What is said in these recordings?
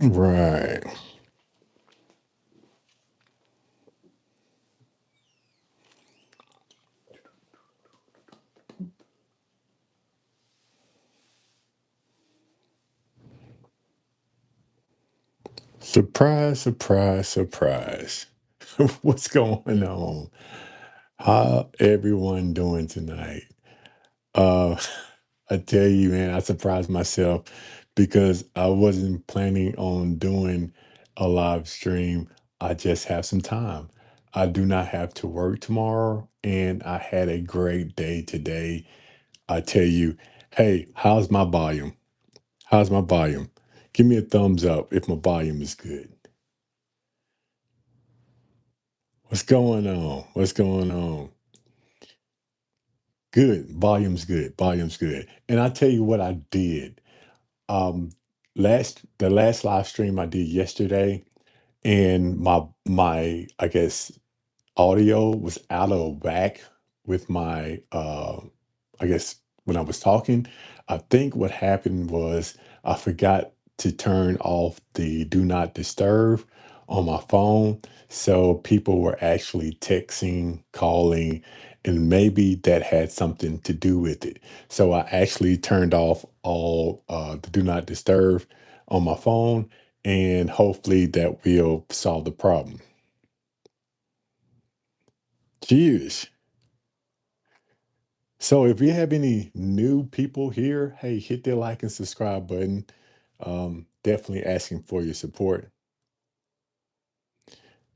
Right. Surprise, surprise, surprise. What's going on? How everyone doing tonight? Uh I tell you, man, I surprised myself because I wasn't planning on doing a live stream. I just have some time. I do not have to work tomorrow, and I had a great day today. I tell you, hey, how's my volume? How's my volume? Give me a thumbs up if my volume is good. What's going on? What's going on? Good. Volume's good. Volume's good. And I tell you what I did. Um, the last live stream I did yesterday, and my I guess audio was out of whack with my I guess when I was talking. I think what happened was I forgot to turn off the do not disturb on my phone. So people were actually texting, calling, and maybe that had something to do with it. So I actually turned off all the do not disturb on my phone, and hopefully that will solve the problem. Cheers. So if you have any new people here, hey, hit that like and subscribe button. Definitely asking for your support.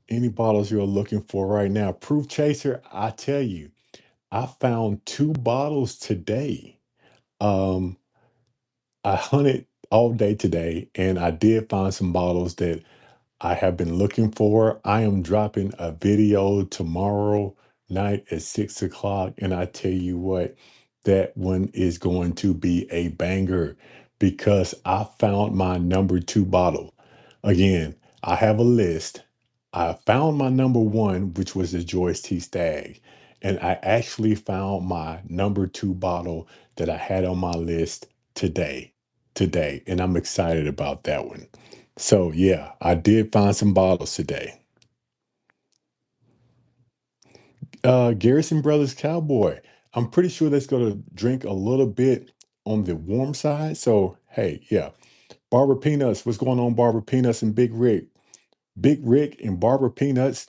Any bottles you're looking for right now? Proof Chaser, I tell you, I found two bottles today. Um, I hunted all day today, and I did find some bottles that I have been looking for. I am dropping a video tomorrow night at 6 o'clock, and I tell you what, that one is going to be a banger because I found my number two bottle. Again, I have a list. I found my number one, which was the Joyce T Stag, and I actually found my number two bottle that I had on my list today. Today, and I'm excited about that one. So yeah, I did find some bottles today. Garrison Brothers Cowboy. I'm pretty sure that's gonna drink a little bit on the warm side. So hey, yeah. Barbara Peanuts, what's going on, Barbara Peanuts and Big Rick? Big Rick and Barbara Peanuts.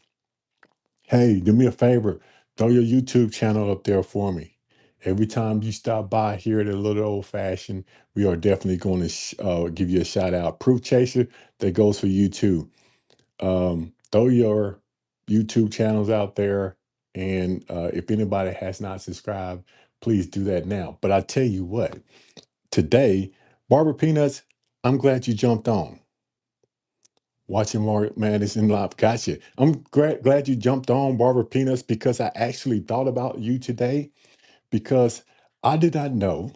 Hey, do me a favor. Throw your YouTube channel up there for me. Every time you stop by here at a little old fashioned, we are definitely going to give you a shout out. Proof Chaser, that goes for you too. Throw your YouTube channels out there. And if anybody has not subscribed, please do that now. But I tell you what, today, Barbara Peanuts, I'm glad you jumped on. Watching Mario Madison live. Gotcha. I'm glad you jumped on Barbara Peanuts because I actually thought about you today because I did not know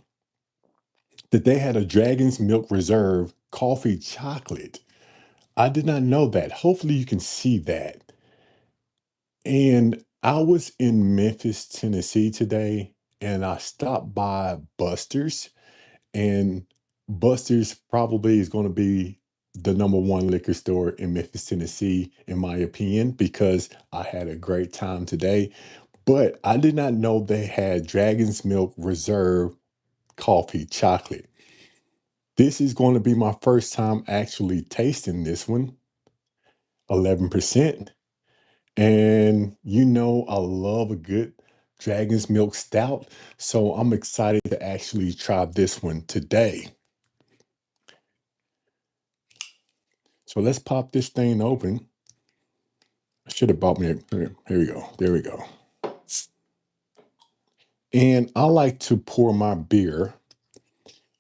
that they had a Dragon's Milk Reserve coffee chocolate. I did not know that. Hopefully you can see that. And I was in Memphis, Tennessee today, and I stopped by Buster's, and Buster's probably is going to be the number one liquor store in Memphis, Tennessee, in my opinion, because I had a great time today. But I did not know they had Dragon's Milk Reserve coffee chocolate. This is going to be my first time actually tasting this one, 11%. And you know, I love a good Dragon's Milk Stout. So I'm excited to actually try this one today. So let's pop this thing open. I should have bought me a, here we go. There we go. And I like to pour my beer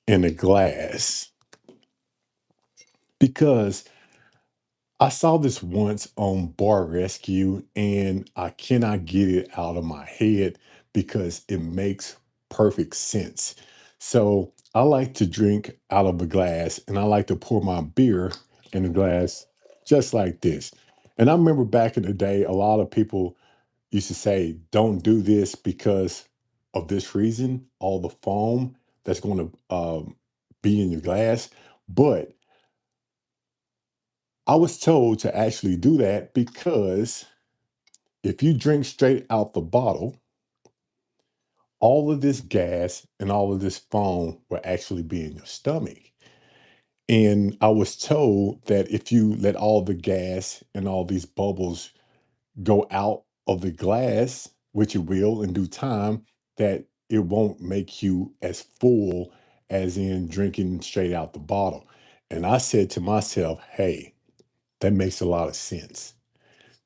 in a glass. because I saw this once on Bar Rescue and I cannot get it out of my head because it makes perfect sense. So I like to drink out of a glass and I like to pour my beer in a glass just like this. And I remember back in the day, a lot of people used to say, don't do this because of this reason, all the foam that's going to be in your glass. But I was told to actually do that because if you drink straight out the bottle, all of this gas and all of this foam will actually be in your stomach. And I was told that if you let all the gas and all these bubbles go out of the glass, which it will in due time, that it won't make you as full as in drinking straight out the bottle. And I said to myself, hey, that makes a lot of sense.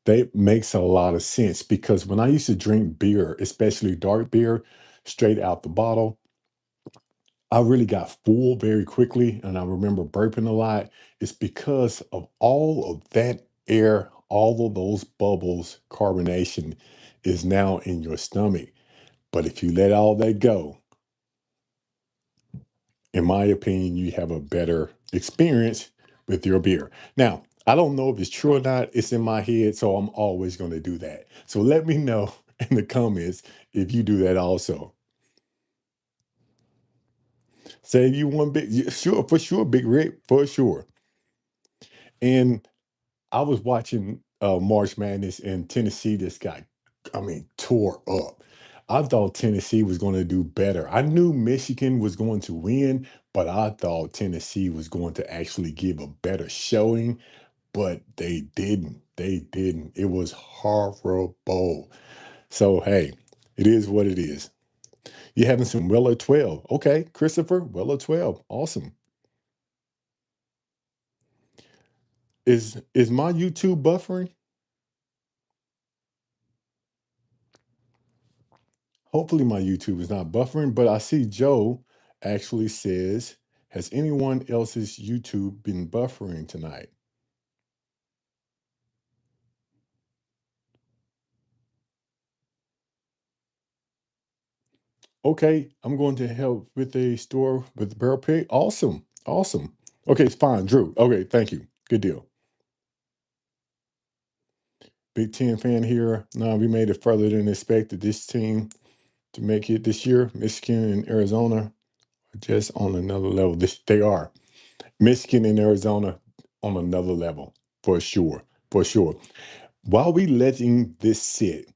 That makes a lot of sense because when I used to drink beer, especially dark beer, straight out the bottle, I really got full very quickly. And I remember burping a lot. It's because of all of that air, all of those bubbles, carbonation is now in your stomach. But if you let all that go, in my opinion, you have a better experience with your beer. Now, I don't know if it's true or not. It's in my head, so I'm always going to do that. So let me know in the comments if you do that also. Say you want big, sure, for sure, Big Rick, for sure. And I was watching March Madness, and Tennessee just got, I mean, tore up. I thought Tennessee was going to do better. I knew Michigan was going to win, but I thought Tennessee was going to actually give a better showing, but they didn't. They didn't. It was horrible. So, hey, it is what it is. You're having some Weller 12. Okay, Christopher, Weller 12. Awesome. Is my YouTube buffering? Hopefully my YouTube is not buffering, but I see Joe actually says, has anyone else's YouTube been buffering tonight? Okay, I'm going to help with a store with the barrel pig. Awesome. Awesome. Okay, it's fine, Drew. Okay, thank you. Good deal. Big Ten fan here. Now we made it further than expected. This team to make it this year. Michigan and Arizona are just on another level. They are. Michigan and Arizona on another level for sure. For sure. While we letting this sit,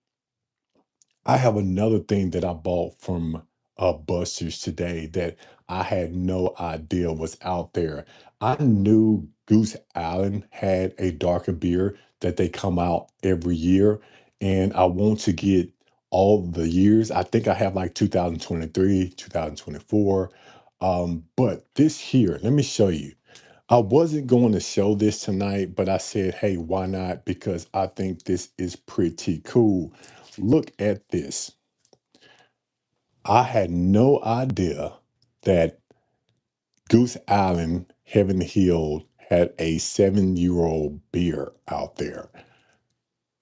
I have another thing that I bought from Buster's today that I had no idea was out there. I knew Goose Island had a darker beer that they come out every year, and I want to get all the years. I think I have like 2023, 2024. But this here, let me show you. I wasn't going to show this tonight, but I said, hey, why not? Because I think this is pretty cool. Look at this. I had no idea that Goose Island, Heaven Hill, had a 7-year-old beer out there.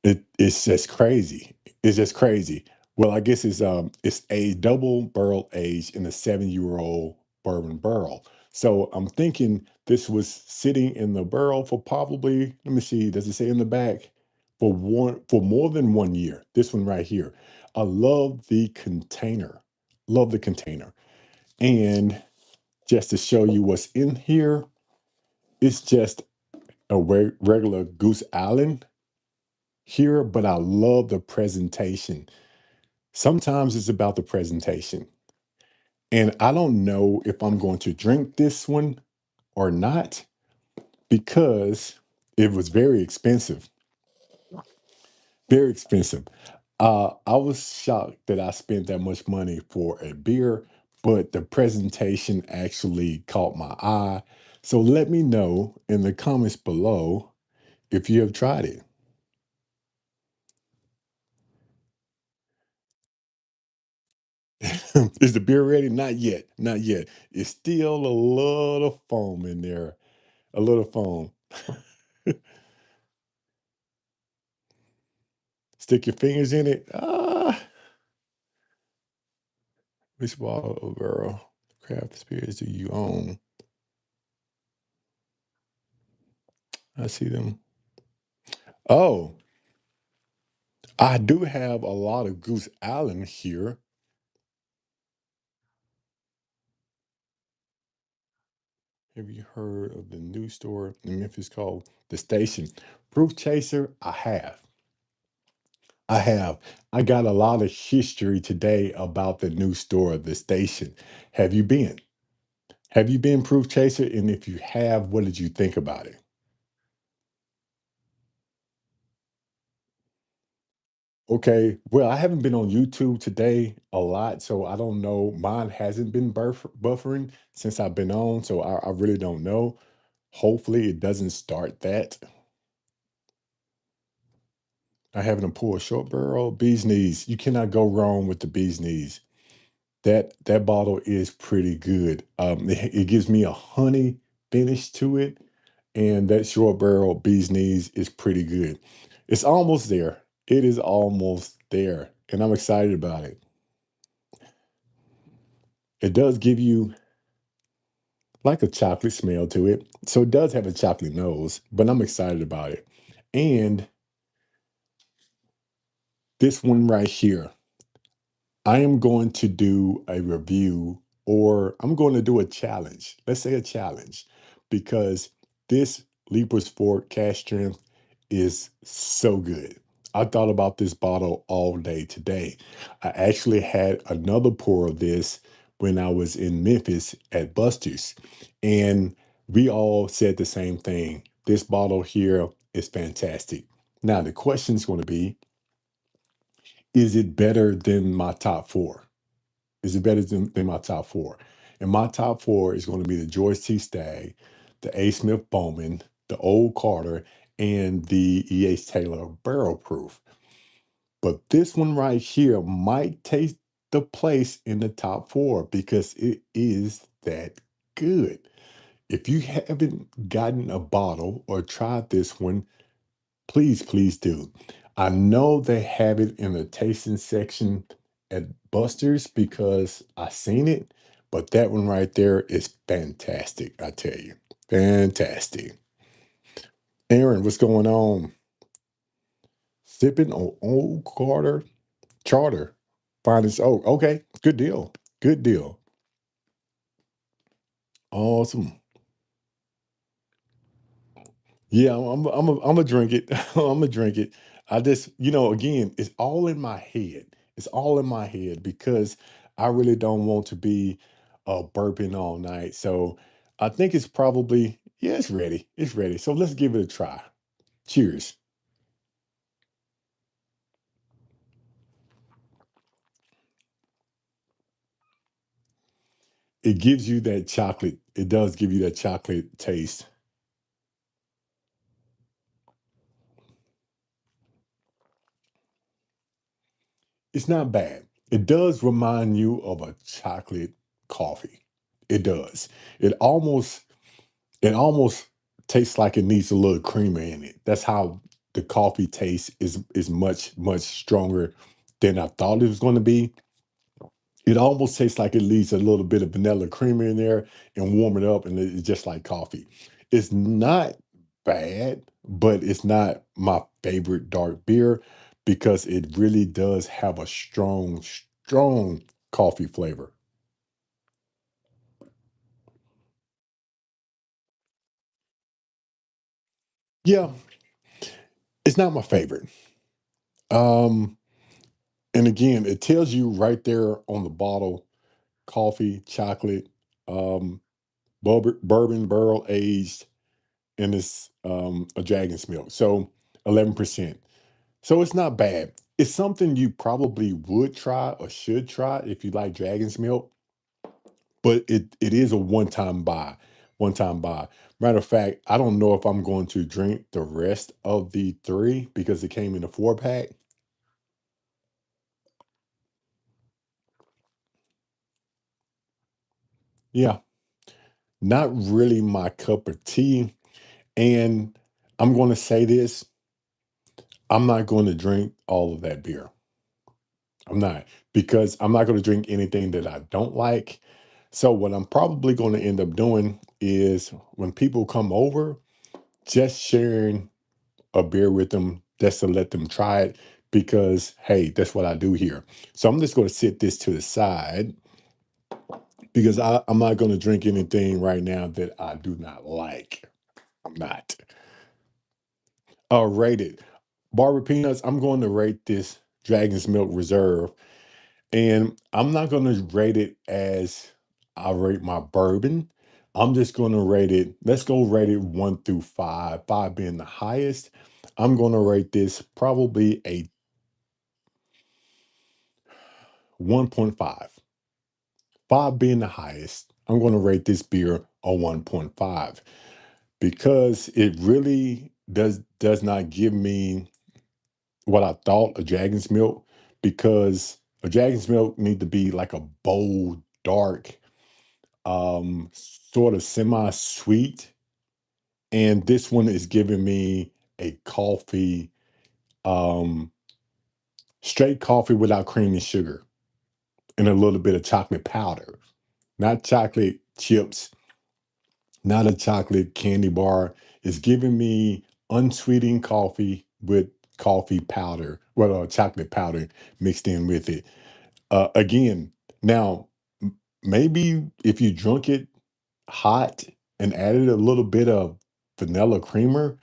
It's just crazy. It's just crazy. Well, I guess it's a double barrel aged in a 7-year-old bourbon barrel. So I'm thinking this was sitting in the barrel for probably, let me see, does it say in the back? For more than 1 year. This one right here. I love the container. Love the container. And just to show you what's in here, it's just a regular Goose Island here, but I love the presentation. Sometimes it's about the presentation. And I don't know if I'm going to drink this one or not because it was very expensive. Very expensive. I was shocked that I spent that much money for a beer, but the presentation actually caught my eye. So let me know in the comments below if you have tried it. Is the beer ready? Not yet. Not yet. It's still a lot of foam in there. A little foam. Stick your fingers in it. Which bottle of barrel craft spirits do you own? I see them. Oh, I do have a lot of Goose Island here. Have you heard of the new store in Memphis called The Station? Proof Chaser, I have. I have. I got a lot of history today about the new store, The Station. Have you been? Have you been Proof Chaser? And if you have, what did you think about it? Okay, well, I haven't been on YouTube today a lot, so I don't know. Mine hasn't been buffering since I've been on, so I really don't know. Hopefully, it doesn't start that. I having to pull a short barrel, bee's knees. You cannot go wrong with the bee's knees. That bottle is pretty good. It gives me a honey finish to it, and that short barrel bee's knees is pretty good. It's almost there. It is almost there, and I'm excited about it. It does give you like a chocolate smell to it, so it does have a chocolate nose, but I'm excited about it. And this one right here, I am going to do a review or I'm going to do a challenge. Let's say a challenge because this Leiper Sport Cash Strength is so good. I thought about this bottle all day today. I actually had another pour of this when I was in Memphis at Buster's, and we all said the same thing. This bottle here is fantastic. Now, the question is going to be, is it better than my top four? Is it better than my top four? And my top four is going to be the George T. Stagg, the A. Smith Bowman, the Old Carter, and the E.H. Taylor Barrel Proof. But this one right here might take the place in the top four because it is that good. If you haven't gotten a bottle or tried this one, please, please do. I know they have it in the tasting section at Buster's because I seen it, but that one right there is fantastic, I tell you. Fantastic. Aaron, what's going on? Sipping on Old Carter Charter. Finest. Oh, okay. Good deal. Good deal. Awesome. Yeah, I'm a drink it. I'm gonna drink it. I just, again, it's all in my head. It's all in my head because I really don't want to be burping all night. So I think it's probably, yeah, it's ready. It's ready. So let's give it a try. Cheers. It gives you that chocolate. It does give you that chocolate taste. It's not bad. It does remind you of a chocolate coffee. It does. It almost It almost tastes like it needs a little creamer in it. That's how the coffee taste is much, much stronger than I thought it was going to be. It almost tastes like it leaves a little bit of vanilla creamer in there and warm it up, and it's just like coffee. It's not bad, but it's not my favorite dark beer because it really does have a strong, strong coffee flavor. Yeah, it's not my favorite. Um, And again, it tells you right there on the bottle, coffee, chocolate, um, bourbon barrel aged, and it's a dragon's milk. So 11%. So it's not bad. It's something you probably would try or should try if you like dragon's milk, but it is a one-time buy. One-time buy. Matter of fact, I don't know if I'm going to drink the rest of the three because it came in a 4-pack. Yeah, not really my cup of tea. And I'm going to say this, I'm not going to drink all of that beer. I'm not, because I'm not going to drink anything that I don't like. So what I'm probably going to end up doing is when people come over, just sharing a beer with them just to let them try it, because hey, that's what I do here. So I'm just going to sit this to the side because I'm not going to drink anything right now that I do not like. I'm not. Rated. Barber Peanuts, I'm going to rate this Dragon's Milk Reserve. And I'm not going to rate it as I rate my bourbon. I'm just going to rate it, let's go rate it 1 through 5, 5 being the highest. I'm going to rate this probably a 1.5. 5 being the highest. I'm going to rate this beer a 1.5 because it really does not give me what I thought a Dragon's Milk, because a Dragon's Milk need to be like a bold, dark, sort of semi-sweet. And this one is giving me a coffee, um, straight coffee without cream and sugar and a little bit of chocolate powder, not chocolate chips, not a chocolate candy bar. It's giving me unsweetened coffee with coffee powder, well, chocolate powder mixed in with it. Again, now maybe if you drunk it hot and added a little bit of vanilla creamer,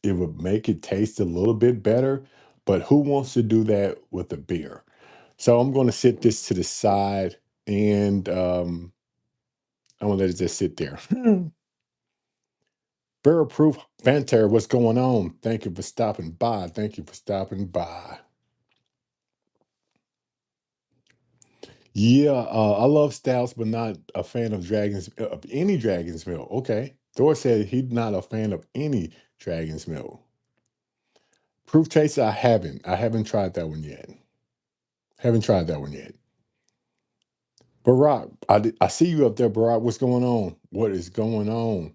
it would make it taste a little bit better. But who wants to do that with a beer? So I'm going to sit this to the side, and I'm going to let it just sit there. Barrel Proof Fanter, what's going on? Thank you for stopping by. Thank you for stopping by. Yeah, I love stouts, but not a fan of any Dragon's Milk. Okay, Thor said he's not a fan of any Dragon's Milk. Proof Chaser, I haven't. I haven't tried that one yet. Haven't tried that one yet. Barack, I see you up there, Barack. What's going on? What is going on?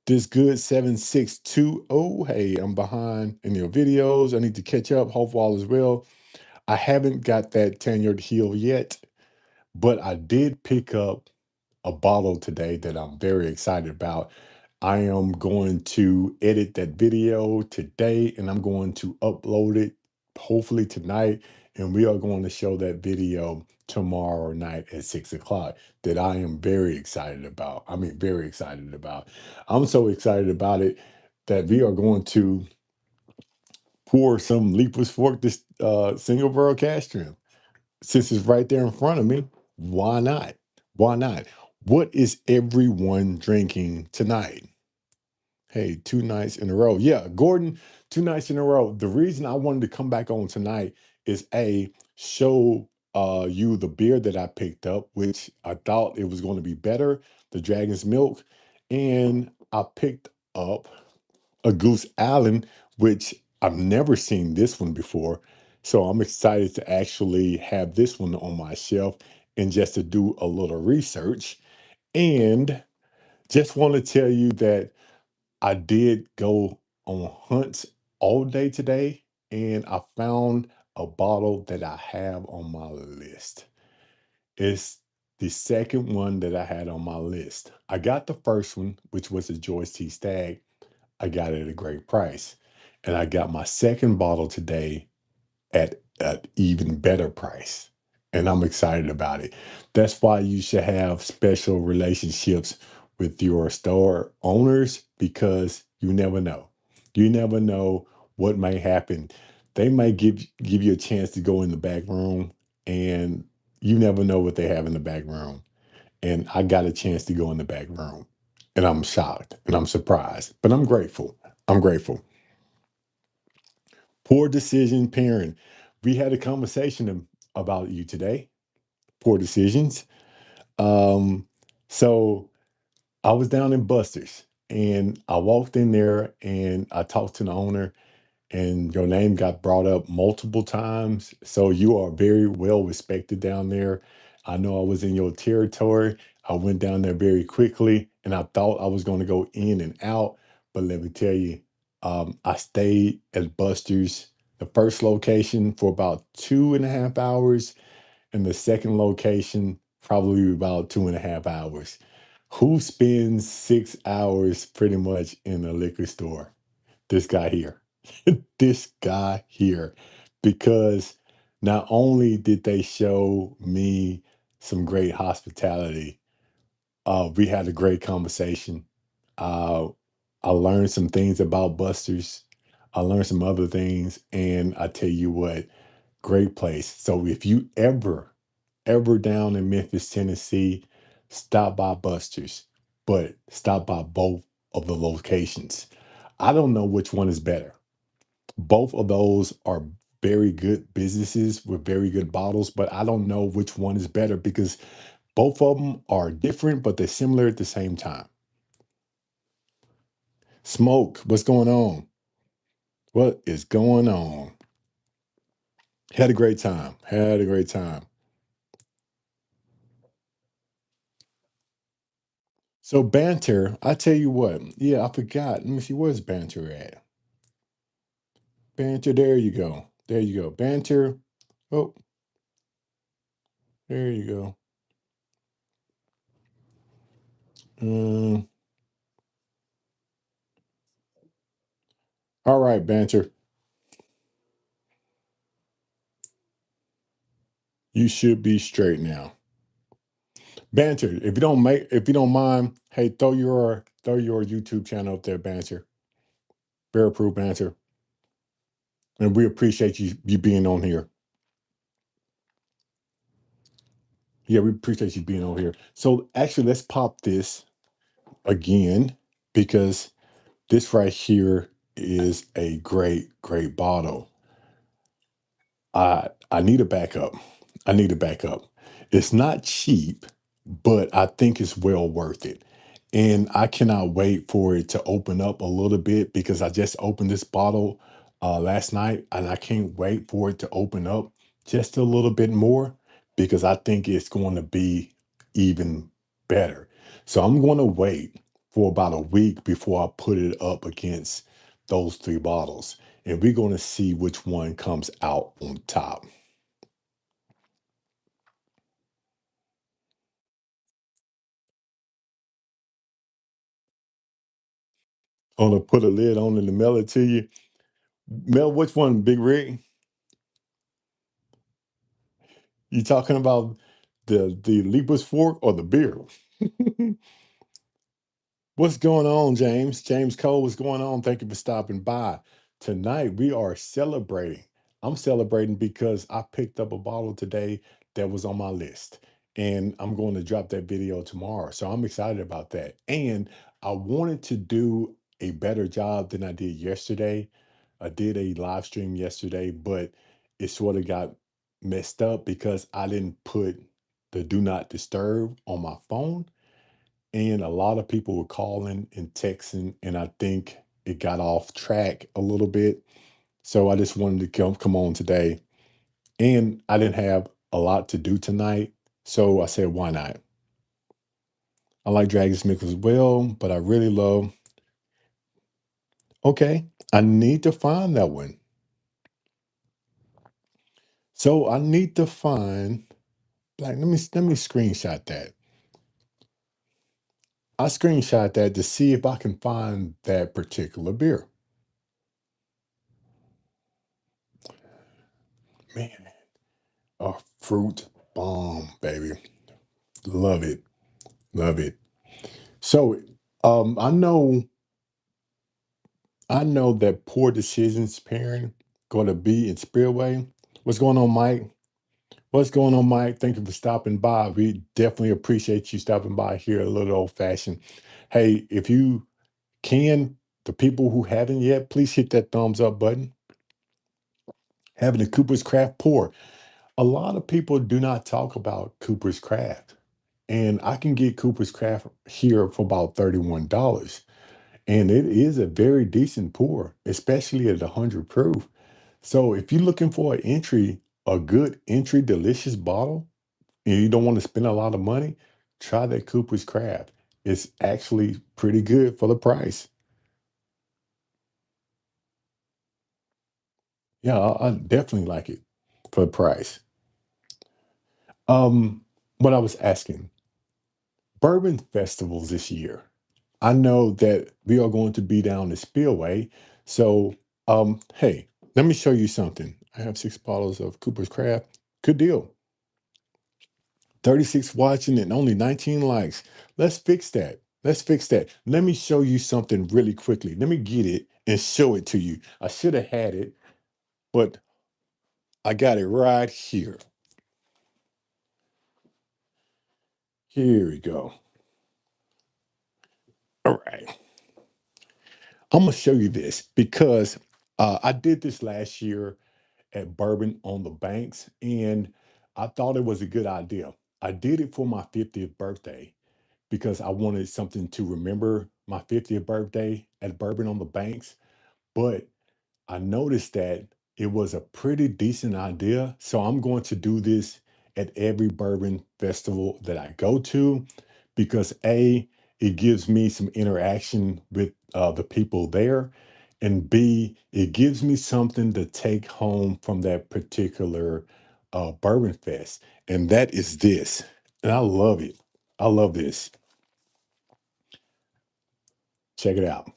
This good 7620. Hey, I'm behind in your videos. I need to catch up. Hope all is well. I haven't got that tenured heel yet, but I did pick up a bottle today that I'm very excited about. I am going to edit that video today and I'm going to upload it hopefully tonight. And we are going to show that video tomorrow night at 6 o'clock that I am very excited about. I mean, very excited about. I'm so excited about it that we are going to pour some Leiper's Fork, this single barrel cask strength. Since it's right there in front of me, why not? Why not? What is everyone drinking tonight? Hey, 2 nights in a row. Yeah, Gordon, 2 nights in a row. The reason I wanted to come back on tonight is show you the beer that I picked up, which I thought it was going to be better, the Dragon's Milk. And I picked up a Goose Allen, which I've never seen this one before. So I'm excited to actually have this one on my shelf and just to do a little research. And just want to tell you that I did go on hunts all day today, and I found a bottle that I have on my list. It's the second one that I had on my list. I got the first one, which was a Joyce T. Stagg. I got it at a great price. And I got my second bottle today at an even better price. And I'm excited about it. That's why you should have special relationships with your store owners, because you never know. You never know what may happen. They may give you a chance to go in the back room, and you never know what they have in the back room. And I got a chance to go in the back room, and I'm shocked and I'm surprised, but I'm grateful. I'm grateful. Poor decision parent. We had a conversation about you today. Poor decisions. Um, so I was down in Buster's and I walked in there and I talked to the owner, and your name got brought up multiple times. So you are very well respected down there. I know I was in your territory. I went down there very quickly and I thought I was going to go in and out. But let me tell you, I stayed at Buster's, the first location, for about 2.5 hours, and the second location, probably about 2.5 hours. Who spends 6 hours pretty much in a liquor store? This guy here. This guy here. Because not only did they show me some great hospitality, we had a great conversation. Uh, I learned some things about Buster's. I learned some other things, and I tell you what, great place. So if you ever down in Memphis, Tennessee, stop by Buster's, but stop by both of the locations. I don't know which one is better. Both of those are very good businesses with very good bottles, but I don't know which one is better because both of them are different, but they're similar at the same time. Smoke, what's going on? What is going on? Had a great time. Had a great time. So banter, I tell you what. Yeah, I forgot. Let me see, where's banter at? Banter, there you go. There you go. Banter. Oh, there you go. Um, all right, banter. You should be straight now. Banter. If you don't mind, hey, throw your YouTube channel up there, banter. Bear approved banter. And we appreciate you being on here. Yeah, we appreciate you being on here. So actually let's pop this again because this right here is a great bottle. I need a backup. I need a backup. It's not cheap, but I think it's well worth it. And I cannot wait for it to open up a little bit because I just opened this bottle last night and I can't wait for it to open up just a little bit more because I think it's going to be even better. So I'm going to wait for about a week before I put it up against those three bottles and we're going to see which one comes out on top. I'm gonna put a lid on it and mail it to you. Mel, which one, Big Rig? You talking about the Leiper's fork or the beer? What's going on, James? James Cole, what's going on? Thank you for stopping by. Tonight we are celebrating. I'm celebrating because I picked up a bottle today that was on my list. And I'm going to drop that video tomorrow. So I'm excited about that. And I wanted to do a better job than I did yesterday. I did a live stream yesterday, but it sort of got messed up because I didn't put the do not disturb on my phone. And a lot of people were calling and texting, and I think it got off track a little bit. So I just wanted to come on today. And I didn't have a lot to do tonight. So I said, why not? I like Dragon Smith as well, but I really love. Okay, I need to find that one. So I need to find, like, let me screenshot that. I screenshot that to see if I can find that particular beer. Man, a fruit bomb, baby. Love it. Love it. So I know that poor decisions pairing gonna be in Spearway. What's going on, Mike? What's going on, Mike? Thank you for stopping by. We definitely appreciate you stopping by here a little old fashioned. Hey, if you can, the people who haven't yet, please hit that thumbs up button. Having a Cooper's Craft pour. A lot of people do not talk about Cooper's Craft. And I can get Cooper's Craft here for about $31. And it is a very decent pour, especially at 100 proof. So if you're looking for a good entry delicious bottle, and you don't want to spend a lot of money, try that Cooper's Craft. It's actually pretty good for the price. Yeah, I definitely like it for the price. What I was asking, bourbon festivals this year. I know that we are going to be down the spillway. So, hey, let me show you something. I have 6 bottles of Cooper's Craft. Good deal. 36 watching and only 19 likes. Let's fix that. Let's fix that. Let me show you something really quickly. Let me get it and show it to you. I should have had it, but I got it right here. Here we go. All right. I'm going to show you this because I did this last year at Bourbon on the Banks, and I thought it was a good idea. I did it for my 50th birthday because I wanted something to remember my 50th birthday at Bourbon on the Banks. But I noticed that it was a pretty decent idea. So I'm going to do this at every bourbon festival that I go to because A, it gives me some interaction with the people there. And B, it gives me something to take home from that particular bourbon fest. And that is this. And I love it. I love this. Check it out.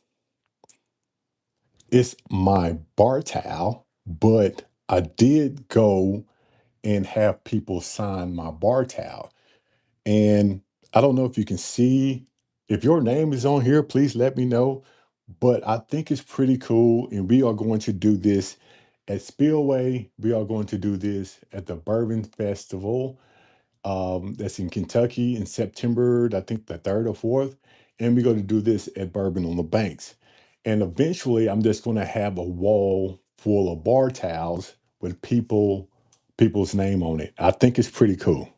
It's my bar towel, but I did go and have people sign my bar towel. And I don't know if you can see, if your name is on here, please let me know. But I think it's pretty cool. And we are going to do this at Spillway. We are going to do this at the Bourbon Festival. That's in Kentucky in September, I think the 3rd or 4th. And we're going to do this at Bourbon on the Banks. And eventually, I'm just going to have a wall full of bar towels with people's name on it. I think it's pretty cool.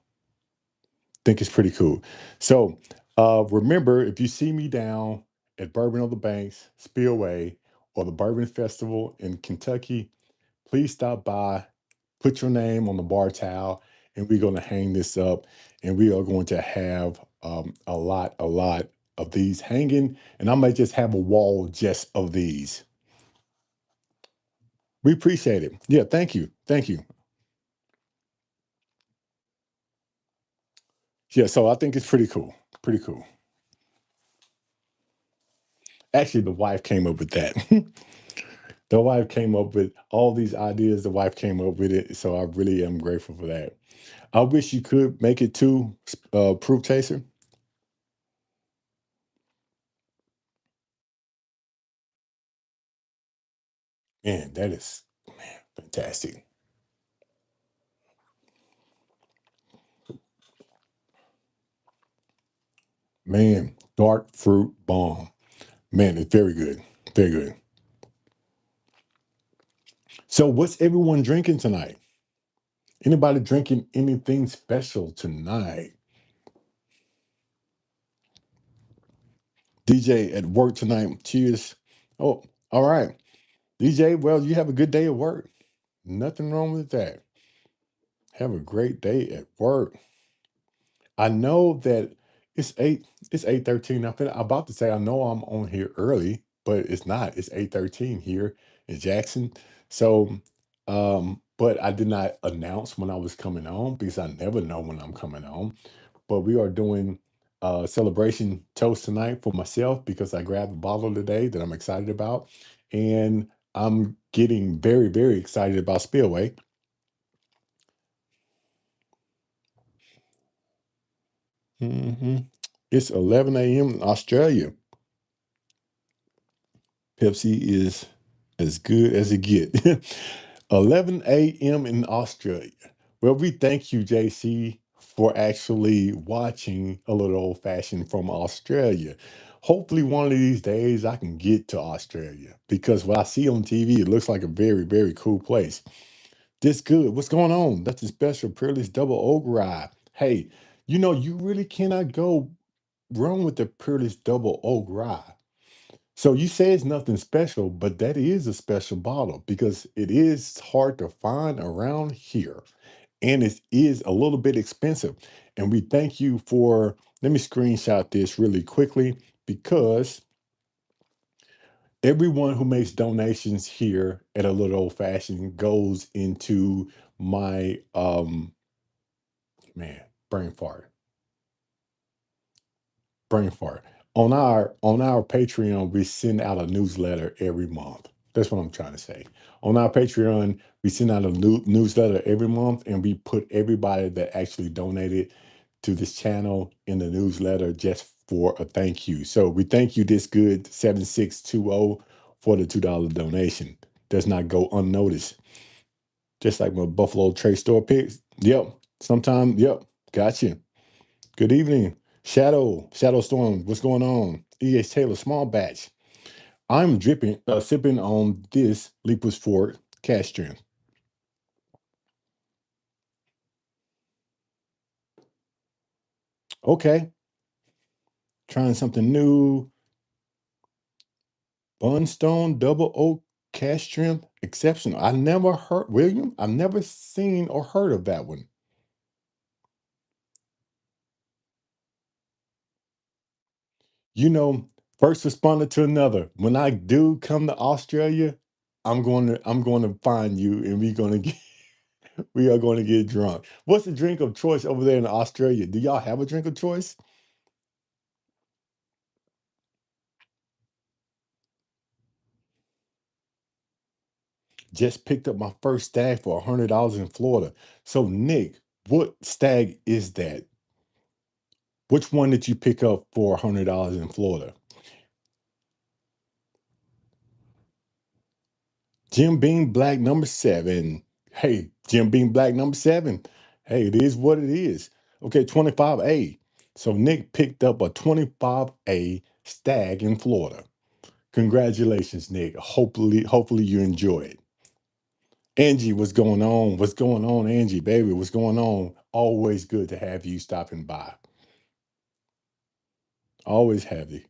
Think it's pretty cool. So remember, if you see me down at Bourbon on the Banks, Spillway, or the Bourbon Festival in Kentucky, please stop by, put your name on the bar towel, and we're going to hang this up. And we are going to have a lot of these hanging. And I might just have a wall just of these. We appreciate it. Yeah, thank you. Thank you. Yeah, so I think it's pretty cool. Pretty cool. Actually, the wife came up with that. The wife came up with all these ideas. The wife came up with it. So I really am grateful for that. I wish you could make it to Proof Chaser. Man, that is fantastic. Man, dark fruit bomb. Man, it's very good. Very good. So, what's everyone drinking tonight? Anybody drinking anything special tonight? DJ at work tonight. Cheers. Oh, all right. DJ, well, you have a good day at work. Nothing wrong with that. Have a great day at work. I know that it's 8:13. I'm about to say I know I'm on here early, but it's not. It's 8:13 here in Jackson. So but I did not announce when I was coming on because I never know when I'm coming on. But we are doing a celebration toast tonight for myself because I grabbed a bottle today that I'm excited about. And I'm getting very, very excited about Spillway. Mhm. It's 11 a.m. in Australia. Pepsi is as good as it get. 11 a.m. in Australia. Well, we thank you, JC, for actually watching a little old fashioned from Australia. Hopefully, one of these days I can get to Australia because what I see on TV, it looks like a very, very cool place. This good. What's going on? That's a special Peerless Double Oak Rye. Hey, you really cannot go wrong with the Peerless Double Oak Rye. So you say it's nothing special, but that is a special bottle because it is hard to find around here. and it is a little bit expensive. And we thank you for, let me screenshot this really quickly because everyone who makes donations here at a little old fashioned goes into my man, brain fart brain fart. On our Patreon, we send out a newsletter every month. That's what I'm trying to say. On our Patreon, we send out a newsletter every month, and we put everybody that actually donated to this channel in the newsletter just for a thank you. So we thank you, this good 7620, for the $2 donation. Does not go unnoticed. Just like my Buffalo Trace store picks. Yep. Sometime. Yep. Gotcha. Good evening. Shadow Storm, what's going on? E.H. Taylor, small batch. I'm sipping on this Leiper's Fort cash strength. Okay, trying something new. Bunstone Double Oak cash strength, exceptional. I never heard, William, I've never seen or heard of that one. You know, first responder to another. When I do come to Australia, I'm going to find you and we are going to get drunk. What's the drink of choice over there in Australia? Do y'all have a drink of choice? Just picked up my first stag for $100 in Florida. So, Nick, what stag is that? Which one did you pick up for $100 in Florida? Jim Beam Black number seven. Hey, Jim Beam Black number seven. Hey, it is what it is. Okay, 25A. So, Nick picked up a 25A stag in Florida. Congratulations, Nick. Hopefully you enjoy it. Angie, what's going on? What's going on, Angie, baby? What's going on? Always good to have you stopping by. Always have you.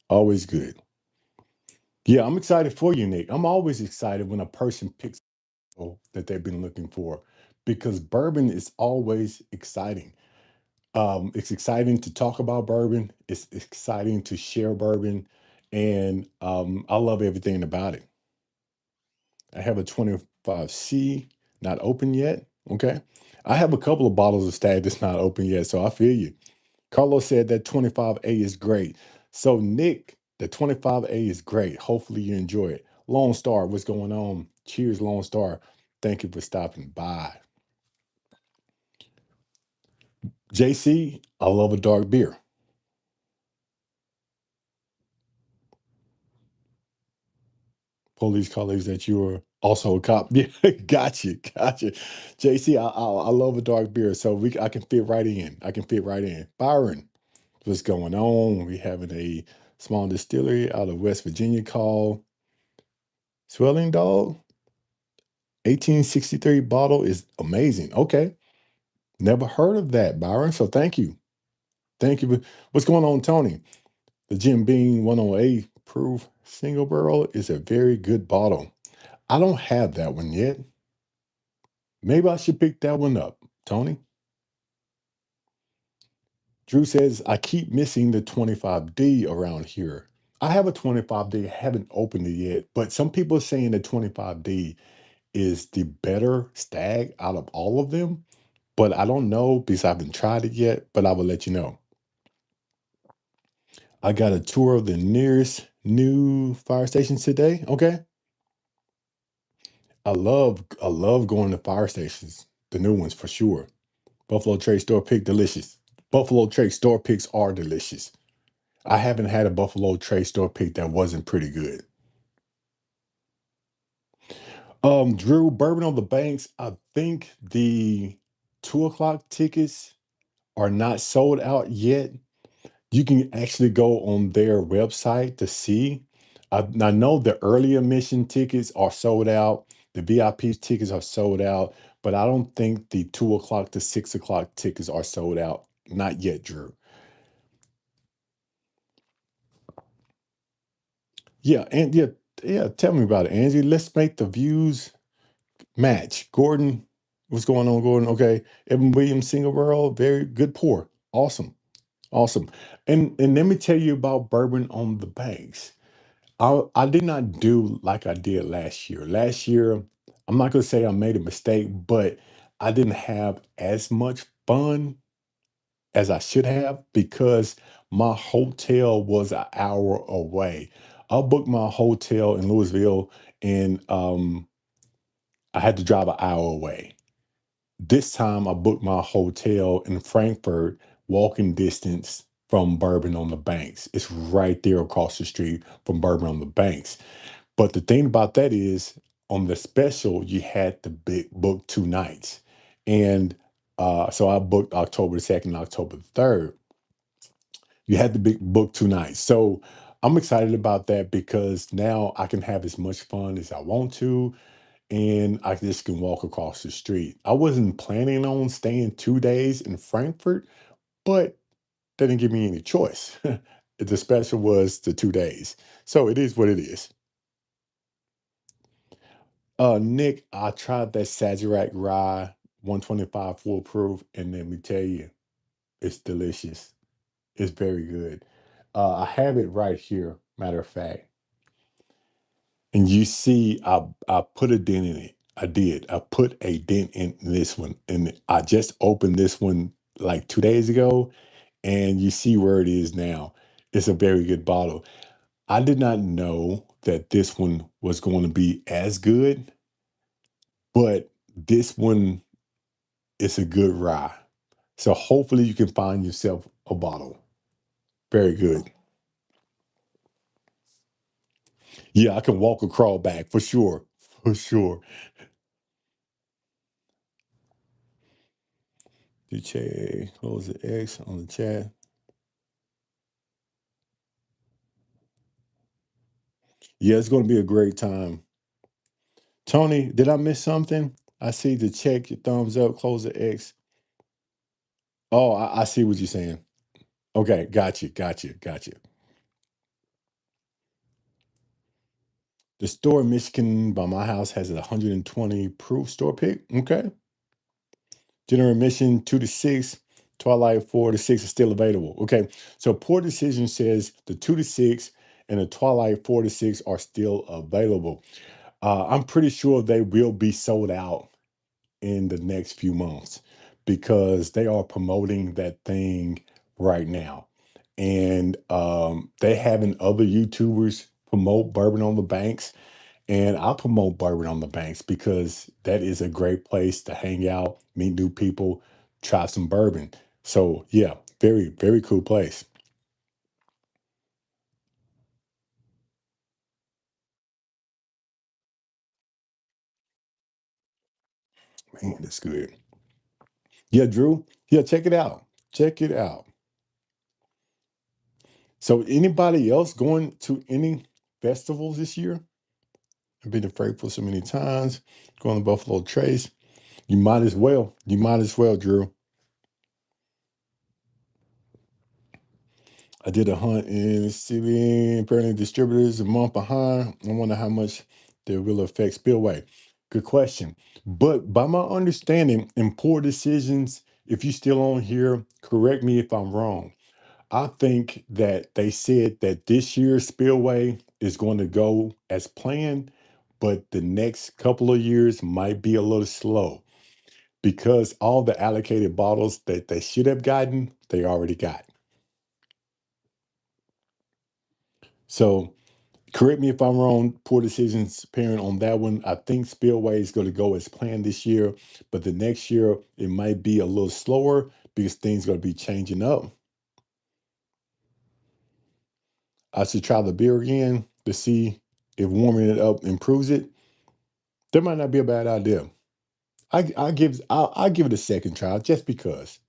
Always good. Yeah, I'm excited for you, Nick. I'm always excited when a person picks that they've been looking for because bourbon is always exciting. It's exciting to talk about bourbon. It's exciting to share bourbon, and I love everything about it. I have a 25C, not open yet. Okay. I have a couple of bottles of Stag that's not open yet, so I feel you. Carlos said that 25A is great. So, Nick, the 25A is great. Hopefully, you enjoy it. Lone Star, what's going on? Cheers, Lone Star. Thank you for stopping by. JC, I love a dark beer. Police colleagues that you are also a cop. Yeah, gotcha. JC, I love a dark beer, so I can fit right in. I can fit right in. Byron, what's going on? We having a small distillery out of West Virginia called Swelling Dog. 1863 bottle is amazing. Okay, never heard of that, Byron. So thank you. Thank you. What's going on, Tony? The Jim Beam 108 proof single barrel is a very good bottle. I don't have that one yet. Maybe I should pick that one up, Tony. Drew says, I keep missing the 25D around here. I have a 25D, haven't opened it yet, but some people are saying the 25D is the better stag out of all of them. But I don't know because I haven't tried it yet, but I will let you know. I got a tour of the nearest new fire stations today. Okay. I love going to fire stations, the new ones for sure. Buffalo Trace store pick delicious. Buffalo Trace store picks are delicious. I haven't had a Buffalo Trace store pick that wasn't pretty good. Drew, Bourbon on the Banks. I think the 2 o'clock tickets are not sold out yet. You can actually go on their website to see. I know the early admission tickets are sold out. The VIP tickets are sold out, but I don't think the 2 o'clock to 6 o'clock tickets are sold out. Not yet, Drew. Yeah, and yeah, tell me about it, Angie. Let's make the views match. Gordon, What's going on, Gordon? Okay. Evan Williams, single world, very good pour. Awesome. Awesome. And let me tell you about bourbon on the banks. I did not do like I did last year. Last year, I'm not gonna say I made a mistake, but I didn't have as much fun as I should have because my hotel was an hour away. I booked my hotel in Louisville and I had to drive an hour away. This time I booked my hotel in Frankfurt, walking distance from Bourbon on the Banks. It's right there across the street from Bourbon on the Banks. But the thing about that is, on the special, you had to book 2 nights. And so I booked October the 2nd, October the 3rd. You had to book 2 nights. So I'm excited about that because now I can have as much fun as I want to and I just can walk across the street. I wasn't planning on staying 2 days in Frankfurt, but they didn't give me any choice. The special was the 2 days. So it is what it is. Nick, I tried that Sazerac Rye 125 full proof, and let me tell you, it's delicious. It's very good. I have it right here, matter of fact. And you see, I put a dent in it. I did. I put a dent in this one, and I just opened this one like 2 days ago, and you see where it is now. It's a very good bottle. I did not know that this one was going to be as good, but this one is a good rye. So hopefully you can find yourself a bottle. Very good. Yeah, I can walk or crawl back for sure. For sure. DJ, close the X on the chat. Yeah, it's going to be a great time. Tony, did I miss something? I see the check, your thumbs up, close the X. Oh, I see what you're saying. Okay, got you, got you, got you. The store in Michigan by my house has a 120 proof store pick. Okay. General admission 2 to 6, Twilight 4 to 6 is still available. Okay. So Poor Decision says the 2 to 6 and the Twilight 4 to 6 are still available. I'm pretty sure they will be sold out in the next few months because they are promoting that thing right now. And they having other YouTubers promote Bourbon on the Banks. And I promote Bourbon on the Banks because that is a great place to hang out, meet new people, try some bourbon. So yeah, very, very cool place. Man, that's good. Yeah, Drew. Yeah, check it out. Check it out. So anybody else going to any festivals this year? I've been afraid for so many times. Going to Buffalo Trace. You might as well. You might as well, Drew. I did a hunt in city. Apparently, distributors a month behind. I wonder how much they will affect spillway. Good question. But by my understanding, in poor decisions, if you still on here, correct me if I'm wrong. I think that they said that this year's spillway is going to go as planned, but the next couple of years might be a little slow because all the allocated bottles that they should have gotten, they already got. So correct me if I'm wrong, poor decisions parent on that one. I think spillway is going to go as planned this year, but the next year it might be a little slower because things are going to be changing up. I should try the beer again to see if warming it up improves it. That might not be a bad idea. I'll give it a second try just because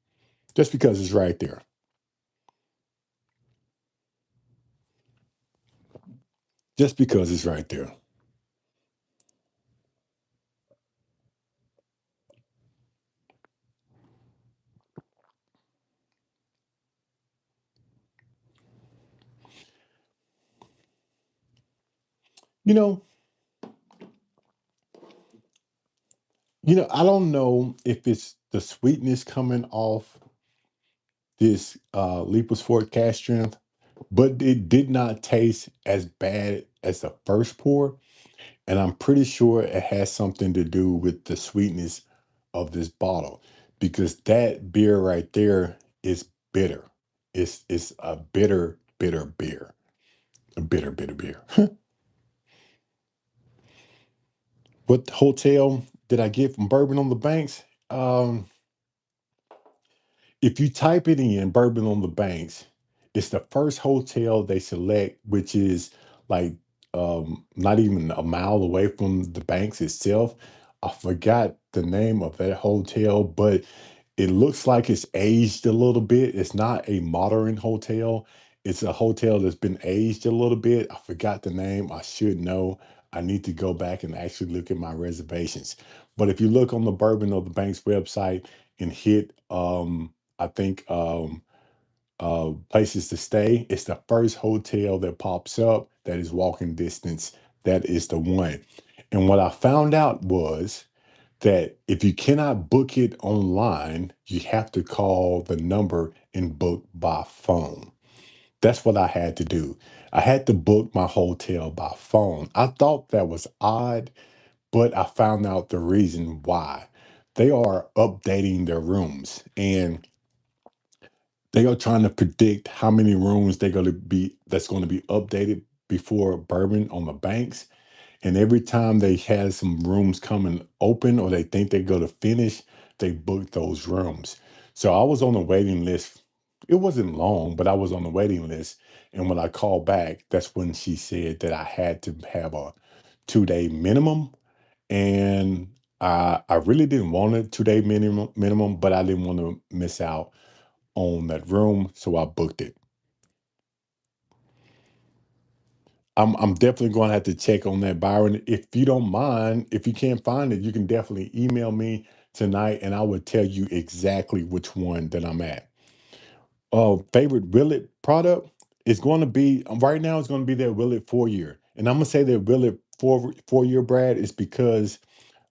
it's right there. Just because it's right there. You know, I don't know if it's the sweetness coming off this Leiper's Fort cast strength, but it did not taste as bad as the first pour. And I'm pretty sure it has something to do with the sweetness of this bottle because that beer right there is bitter. It's a bitter, bitter beer. A bitter, bitter beer. What hotel did I get from Bourbon on the Banks? Um, if you type it in Bourbon on the Banks, it's the first hotel they select, which is like not even a mile away from the banks itself. I forgot the name of that hotel, but it looks like it's aged a little bit. It's not a modern hotel. It's a hotel that's been aged a little bit. I forgot the name. I should know. I need to go back and actually look at my reservations. But if you look on the Bourbon of the Banks website and hit I think places to stay, it's the first hotel that pops up that is walking distance. That is the one. And what I found out was that if you cannot book it online, you have to call the number and book by phone. That's what I had to do. I had to book my hotel by phone. I thought that was odd, but I found out the reason why. They are updating their rooms and they are trying to predict how many rooms they're going to be that's going to be updated before Bourbon on the Banks. And every time they had some rooms coming open or they think they're going to finish, they book those rooms. So I was on the waiting list. It wasn't long, but I was on the waiting list. And when I called back, that's when she said that I had to have a 2 day minimum. And I really didn't want a 2 day minimum, but I didn't want to miss out on that room. So I booked it. I'm definitely going to have to check on that, Byron. If you don't mind, if you can't find it, you can definitely email me tonight, and I will tell you exactly which one that I'm at. Favorite Willet product is going to be right now. It's going to be their Willet 4 year, and I'm gonna say their Willet 4 year, Brad, is because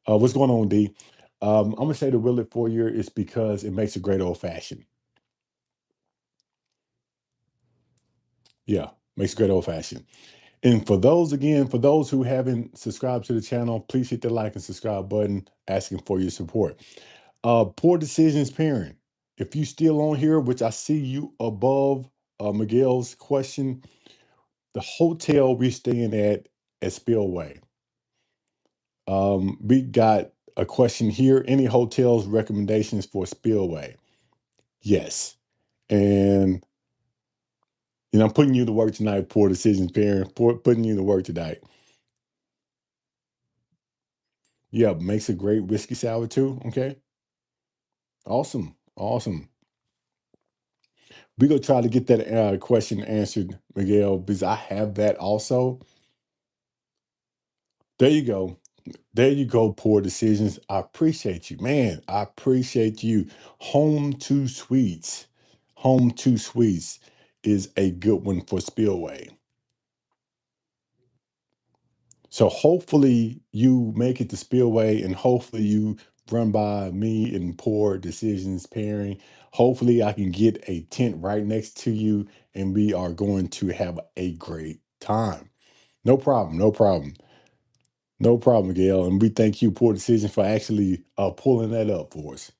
what's going on, D? I'm gonna say the Willet 4 year is because it makes a great old fashioned. Yeah, makes a great old fashioned. And for those, again, for those who haven't subscribed to the channel, please hit the like and subscribe button, asking for your support. Poor decisions pairing. If you still on here, which I see you above Miguel's question, the hotel we're staying at Spillway. We got a question here. Any hotels recommendations for Spillway? Yes. And I'm putting you to work tonight, poor decisions pairing, putting you to work tonight. Yeah, makes a great whiskey sour too. Okay. Awesome. Awesome. We're gonna try to get that question answered, Miguel, because I have that also. There you go. There you go, poor decisions. I appreciate you, man. I appreciate you. Home to Sweets. Home to Sweets is a good one for Spillway. So hopefully you make it to Spillway and hopefully you run by me and poor decisions pairing. Hopefully I can get a tent right next to you and we are going to have a great time. No problem, no problem. No problem, Miguel. And we thank you, Poor Decisions, for actually pulling that up for us.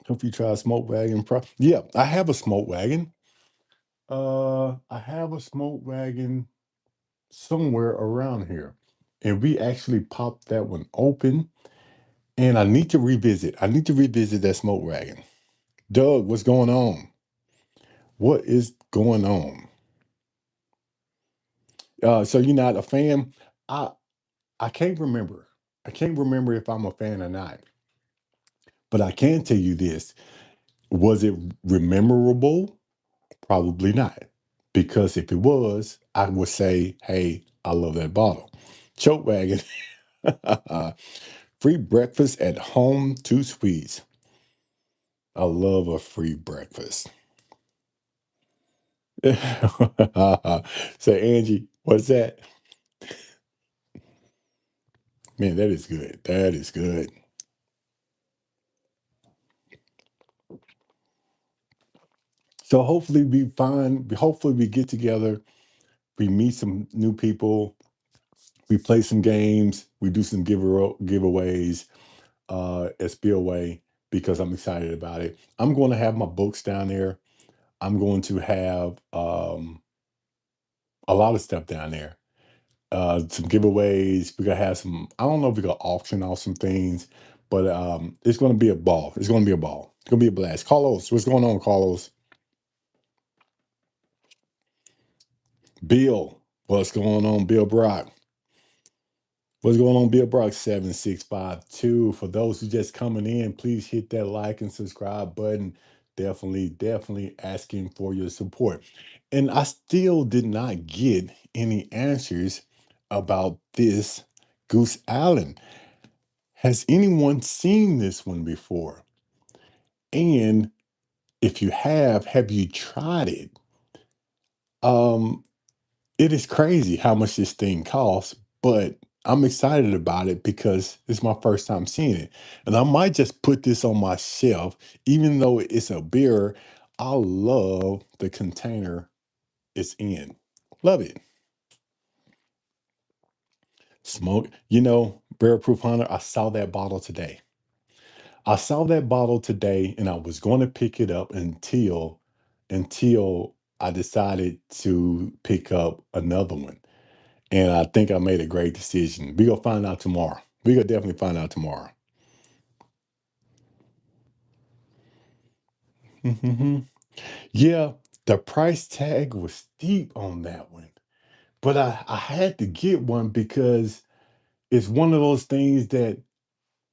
Hope you try a smoke wagon. Yeah, I have a smoke wagon. I have a smoke wagon somewhere around here. And we actually popped that one open. And I need to revisit. I need to revisit that smoke wagon. Doug, what's going on? What is going on? So you're not a fan? I I can't remember. I can't remember if I'm a fan or not. But I can tell you this. Was it memorable? Probably not. Because if it was, I would say, hey, I love that bottle. Choke wagon. Free breakfast at home, 2 sweets. I love a free breakfast. So Angie, what's that? Man, that is good. That is good. So hopefully we get together, we meet some new people, we play some games, we do some giveaways, SBOA, because I'm excited about it. I'm going to have my books down there. I'm going to have a lot of stuff down there. Some giveaways. We're gonna have some. I don't know if we're gonna auction off some things, but it's gonna be a ball. It's gonna be a ball. It's gonna be a blast. Carlos, what's going on, Carlos? Bill, what's going on, Bill Brock? What's going on, Bill Brock 7652? For those who just coming in, please hit that like and subscribe button. Definitely asking for your support. And I still did not get any answers about this Goose Island. Has anyone seen this one before? And if you have you tried it? Um, it is crazy how much this thing costs, but I'm excited about it because it's my first time seeing it. And I might just put this on my shelf, even though it's a beer. I love the container it's in. Love it. Smoke. Barrel Proof Hunter, I saw that bottle today. I saw that bottle today and I was going to pick it up until I decided to pick up another one. And I think I made a great decision. We gonna find out tomorrow. We gonna definitely find out tomorrow. Hmm. Yeah, the price tag was steep on that one. But I had to get one because it's one of those things that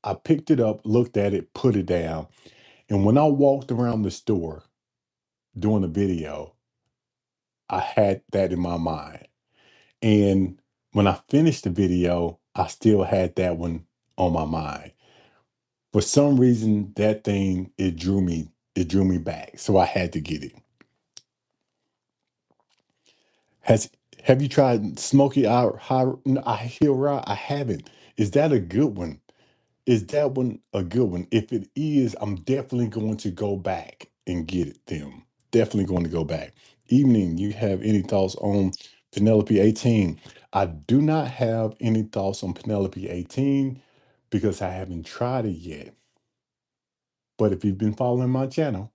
I picked it up, looked at it, put it down. And when I walked around the store doing the video, I had that in my mind. And when I finished the video, I still had that one on my mind. For some reason, that thing it drew me back. So I had to get it. Has have you tried Smoky High Hill Rye? I haven't. Is that a good one? Is that one a good one? If it is, I'm definitely going to go back and get it them. Definitely going to go back. Evening, you have any thoughts on Penelope 18? I do not have any thoughts on Penelope 18 because I haven't tried it yet. But if you've been following my channel,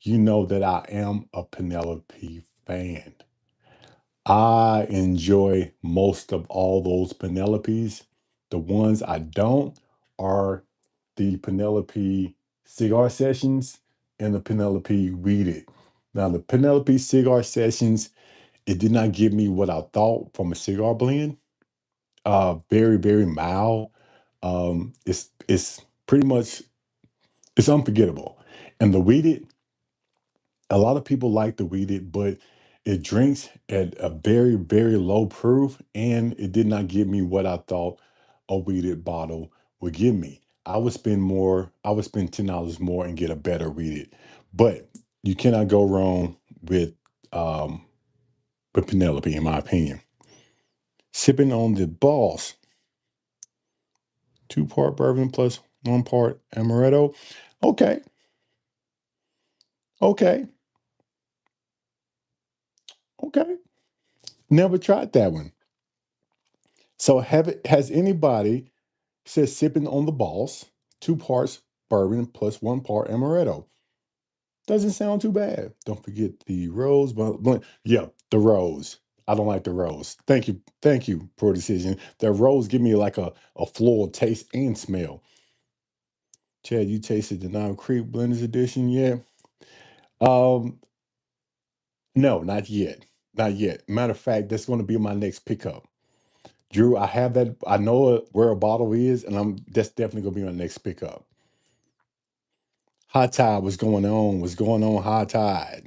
you know that I am a Penelope fan. I enjoy most of all those Penelopes. The ones I don't are the Penelope cigar sessions and the Penelope weeded. Now, the Penelope cigar sessions, it did not give me what I thought from a cigar blend. Very mild. It's pretty much it's unforgettable. And the weeded, a lot of people like the weeded, but it drinks at a very low proof, and it did not give me what I thought a weeded bottle would give me. I would spend $10 more and get a better weeded. But you cannot go wrong um with Penelope, in my opinion. Sipping on the boss, 2-part bourbon plus 1 part amaretto. Okay, okay, okay. Never tried that one. So has anybody says sipping on the boss, 2 parts bourbon plus 1 part amaretto. Doesn't sound too bad. Don't forget the rose, but yeah, the rose. I don't like the rose. Thank you for the decision. The rose give me like a floral taste and smell. Chad, you tasted the Nine Creek Blenders Edition yet? Um, no, not yet. Not yet. Matter of fact, that's going to be my next pickup. Drew, I have that. I know where a bottle is, and that's definitely gonna be my next pickup. High tide was going on. Was going on high tide.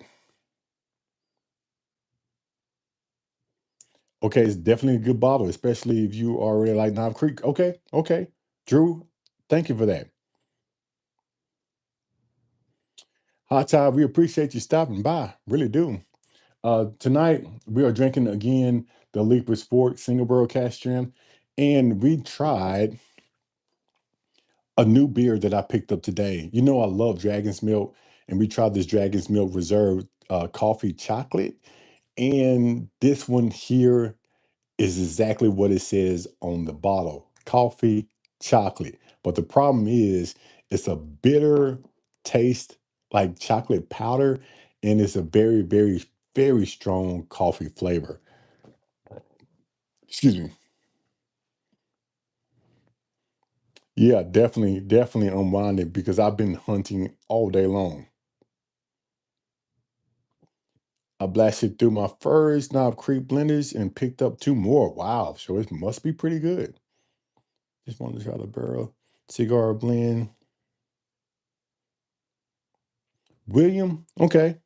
Okay, it's definitely a good bottle, especially if you already like Knob Creek. Okay, okay. Drew, thank you for that. High tide, we appreciate you stopping by. Really do. Tonight we are drinking again the Leiper Sport single barrel cask strength, and we tried a new beer that I picked up today. You know I love Dragon's Milk, and we tried this Dragon's Milk Reserve coffee chocolate, and this one here is exactly what it says on the bottle: coffee chocolate. But the problem is, it's a bitter taste like chocolate powder, and it's a very, very, very strong coffee flavor. Excuse me. Yeah, definitely, definitely unwinded because I've been hunting all day long. I blasted through my first Knob Creek blenders and picked up two more. Wow, so it must be pretty good. Just wanted to try the barrel cigar blend. William, okay.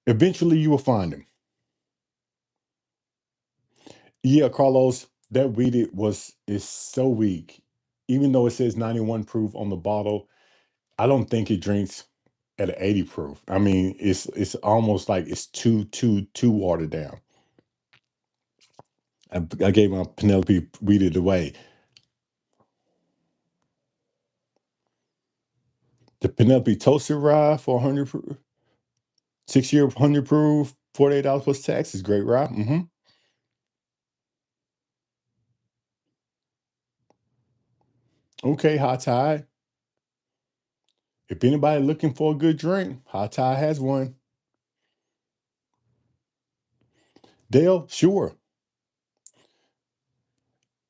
Eventually you will find him. Yeah, Carlos, that weeded was is so weak. Even though it says 91 proof on the bottle, I don't think it drinks at an 80 proof. I mean, it's almost like it's too watered down. I gave my Penelope weeded away. The Penelope toasted rye for 100 proof, 6 year 100 proof, $48 plus tax is great rye. Okay, hot tide. If anybody looking for a good drink, hot tide has one. Dale, sure.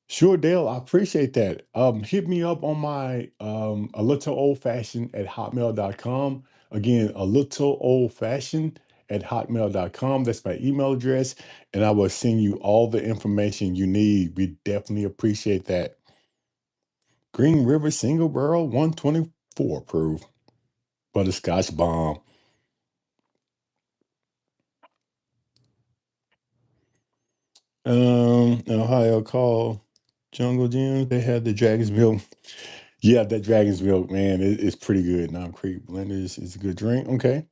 Sure, Dale, I appreciate that. Hit me up on my a little old fashioned at hotmail.com. Again, a little old fashioned at hotmail.com. That's my email address, and I will send you all the information you need. We definitely appreciate that. Green River Single Barrel 124 proof butterscotch bomb. Ohio call Jungle Gym. They had the Dragon's Milk. Yeah, that Dragon's Milk, man, it's pretty good. Nom Creek Blenders is a good drink. Okay.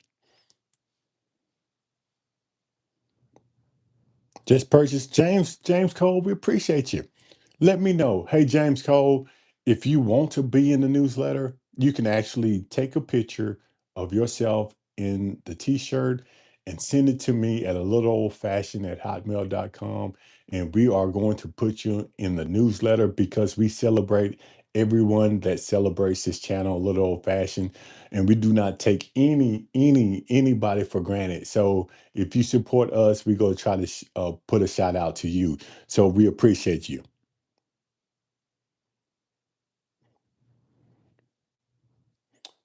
Just purchased. James Cole, we appreciate you. Let me know. Hey, James Cole, if you want to be in the newsletter, you can actually take a picture of yourself in the t-shirt and send it to me at a little old fashioned at hotmail.com. And we are going to put you in the newsletter because we celebrate everyone that celebrates this channel, a little old fashioned. And we do not take anybody for granted. So if you support us, we go try to put a shout out to you. So we appreciate you.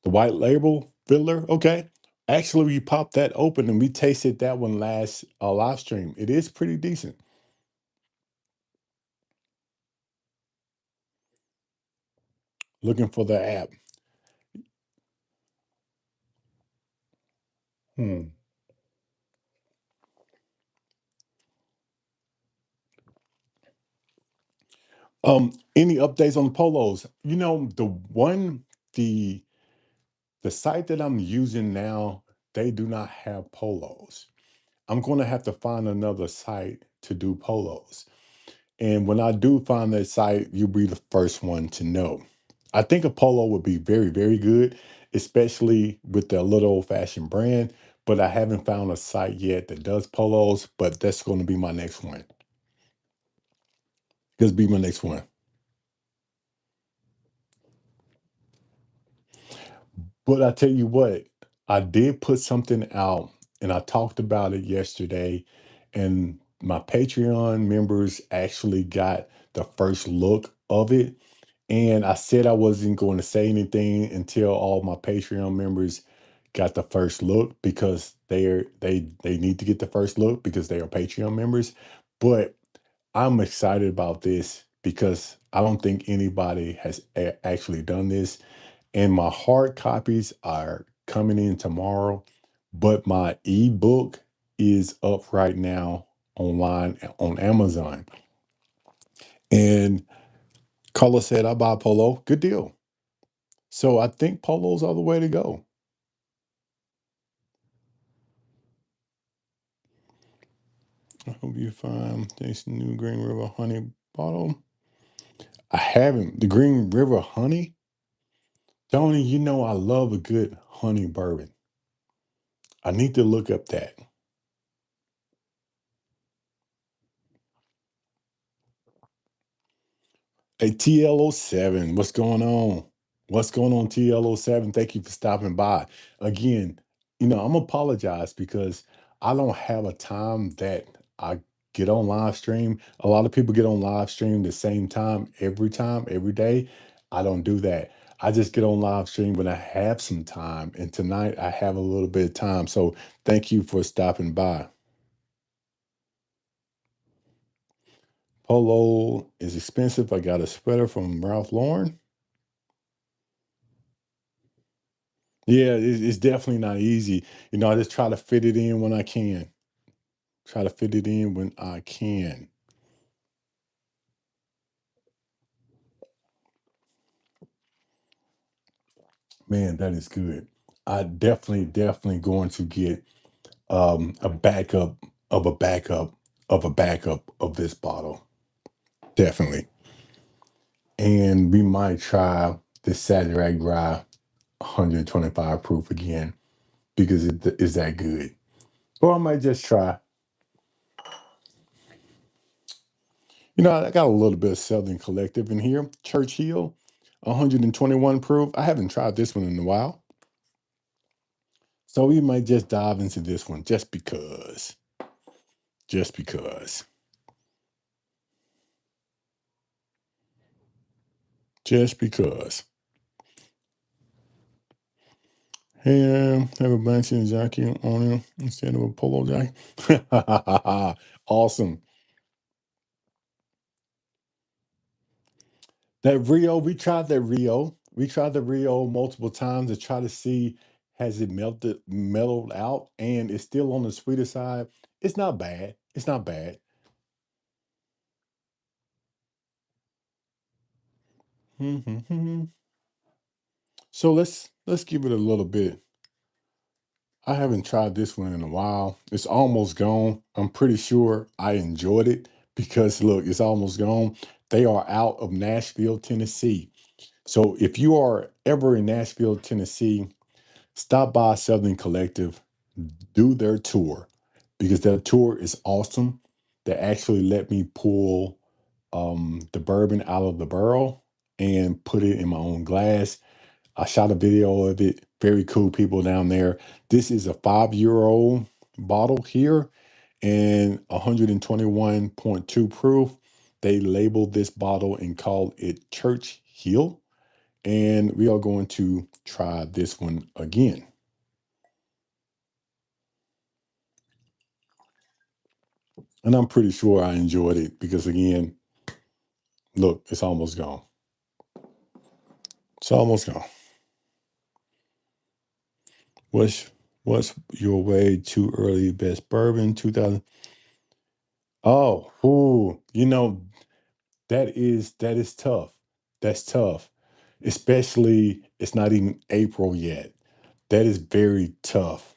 The white label filler, okay. Actually, we popped that open and we tasted that one last live stream. It is pretty decent. Looking for the app. Hmm. Any updates on the polos? You know, the the site that I'm using now, they do not have polos. I'm going to have to find another site to do polos. And when I do find that site, you'll be the first one to know. I think a polo would be very, very good, especially with the little old fashioned brand. But I haven't found a site yet that does polos, but that's going to be my next one. Just be my next one. But I tell you what, I did put something out and I talked about it yesterday, and my Patreon members actually got the first look of it. And I said I wasn't going to say anything until all my Patreon members got the first look because they need to get the first look because they are Patreon members. But I'm excited about this because I don't think anybody has actually done this. And my hard copies are coming in tomorrow, but my ebook is up right now online on Amazon. And Carla said, I buy polo. Good deal. So I think polos are the way to go. I hope you find this new Green River honey bottle. I haven't. The Green River honey? Tony, you know I love a good honey bourbon. I need to look up that. Hey, TLO7, what's going on? What's going on, TLO7? Thank you for stopping by. Again, I'm gonna apologize because I don't have a time that I get on live stream. A lot of people get on live stream the same time, every day. I don't do that. I just get on live stream when I have some time. And tonight I have a little bit of time. So thank you for stopping by. Polo is expensive. I got a sweater from Ralph Lauren. Yeah, it's definitely not easy. I just try to fit it in when I can. Try to fit it in when I can. Man, that is good. I definitely going to get a backup of a backup of a backup of this bottle. Definitely. And we might try the Sazerac Rye 125 proof again because it is that good. Or I might just try. I got a little bit of Southern Collective in here. Churchill, 121 proof. I haven't tried this one in a while. So we might just dive into this one just because. Just because. Just because. Hey, have a bunch of jacket on it instead of a polo jacket. Awesome. That Rio, we tried that Rio. We tried the Rio multiple times to try to see has it mellowed out, and it's still on the sweeter side. It's not bad. It's not bad. So let's give it a little bit. I haven't tried this one in a while. It's almost gone. I'm pretty sure I enjoyed it because look, it's almost gone. They are out of Nashville, Tennessee. So if you are ever in Nashville, Tennessee, stop by Southern Collective, do their tour because their tour is awesome. They actually let me pull the bourbon out of the barrel and put it in my own glass. I shot a video of it. Very cool people down there. This is a 5-year-old bottle here and 121.2 proof. They labeled this bottle and called it Church Hill. And we are going to try this one again. And I'm pretty sure I enjoyed it because, again, look, it's almost gone. It's almost gone. What's what's your way too early best bourbon 2000? Oh, ooh, that is tough. That's tough. Especially it's not even April yet. That is very tough.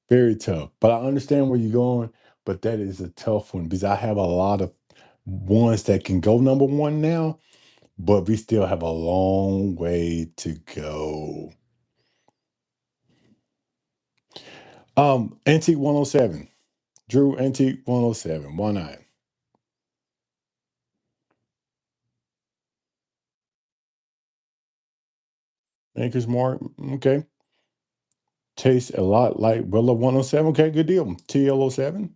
Very tough. But I understand where you're going, but that is a tough one because I have a lot of ones that can go number one now, but we still have a long way to go. Antique 107. Drew Antique 107. Why not? Maker's Mark. Okay. Tastes a lot like Willow 107. Okay, good deal. TLO7.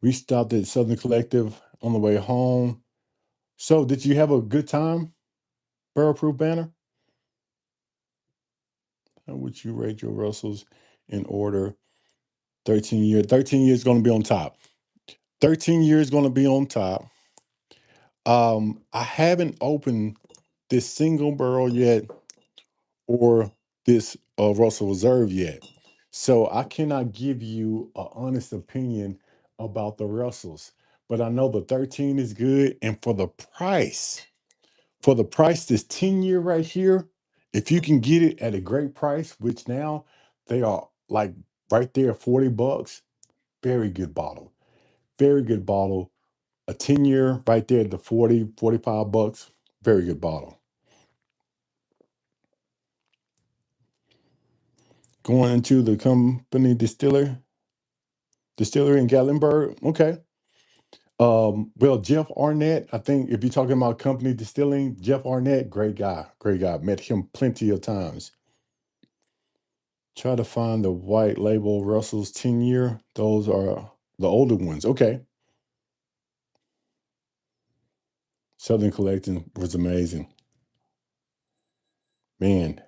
We stopped at Southern Collective on the way home. So, did you have a good time, Barrel Proof Banner? How would you rate your Russells in order? 13 years. 13 years going to be on top. 13 years going to be on top. I haven't opened this single barrel yet or this Russell Reserve yet. So I cannot give you an honest opinion about the Russells. But I know the 13 is good. And for the price, this 10-year right here, if you can get it at a great price, which now they are like right there, 40 bucks. Very good bottle. Very good bottle. A 10-year right there at the 40, 45 bucks. Very good bottle. Going into the company distillery in Gatlinburg. Okay. Well, Jeff Arnett, I think if you're talking about company distilling, Jeff Arnett, great guy, great guy. Met him plenty of times. Try to find the white label Russell's 10-year. Those are the older ones. Okay. Southern Collecting was amazing. Man.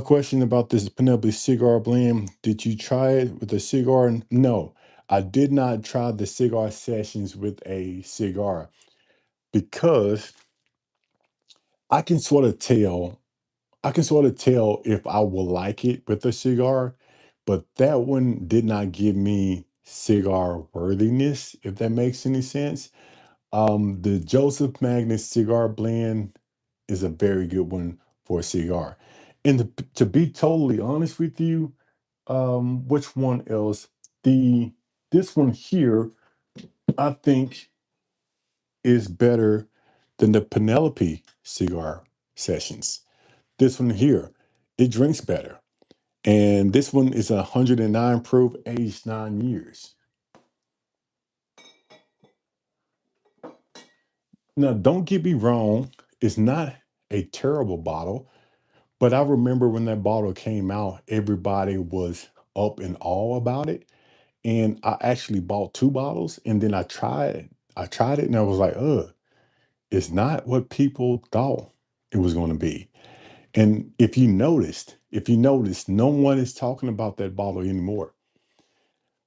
Question about this Penelope cigar blend. Did you try it with a cigar? No, I did not try the cigar sessions with a cigar because I can sort of tell. I can sort of tell if I will like it with a cigar, but that one did not give me cigar worthiness, if that makes any sense. The Joseph Magnus cigar blend is a very good one for a cigar. And to be totally honest with you, which one else? The This one here, I think, is better than the Penelope cigar sessions. This one here, it drinks better. And this one is 109 proof, aged 9 years. Now, don't get me wrong, it's not a terrible bottle, but I remember when that bottle came out, everybody was up in awe about it. And I actually bought two bottles and then I tried it. I tried it and I was like, it's not what people thought it was going to be. And if you noticed, no one is talking about that bottle anymore.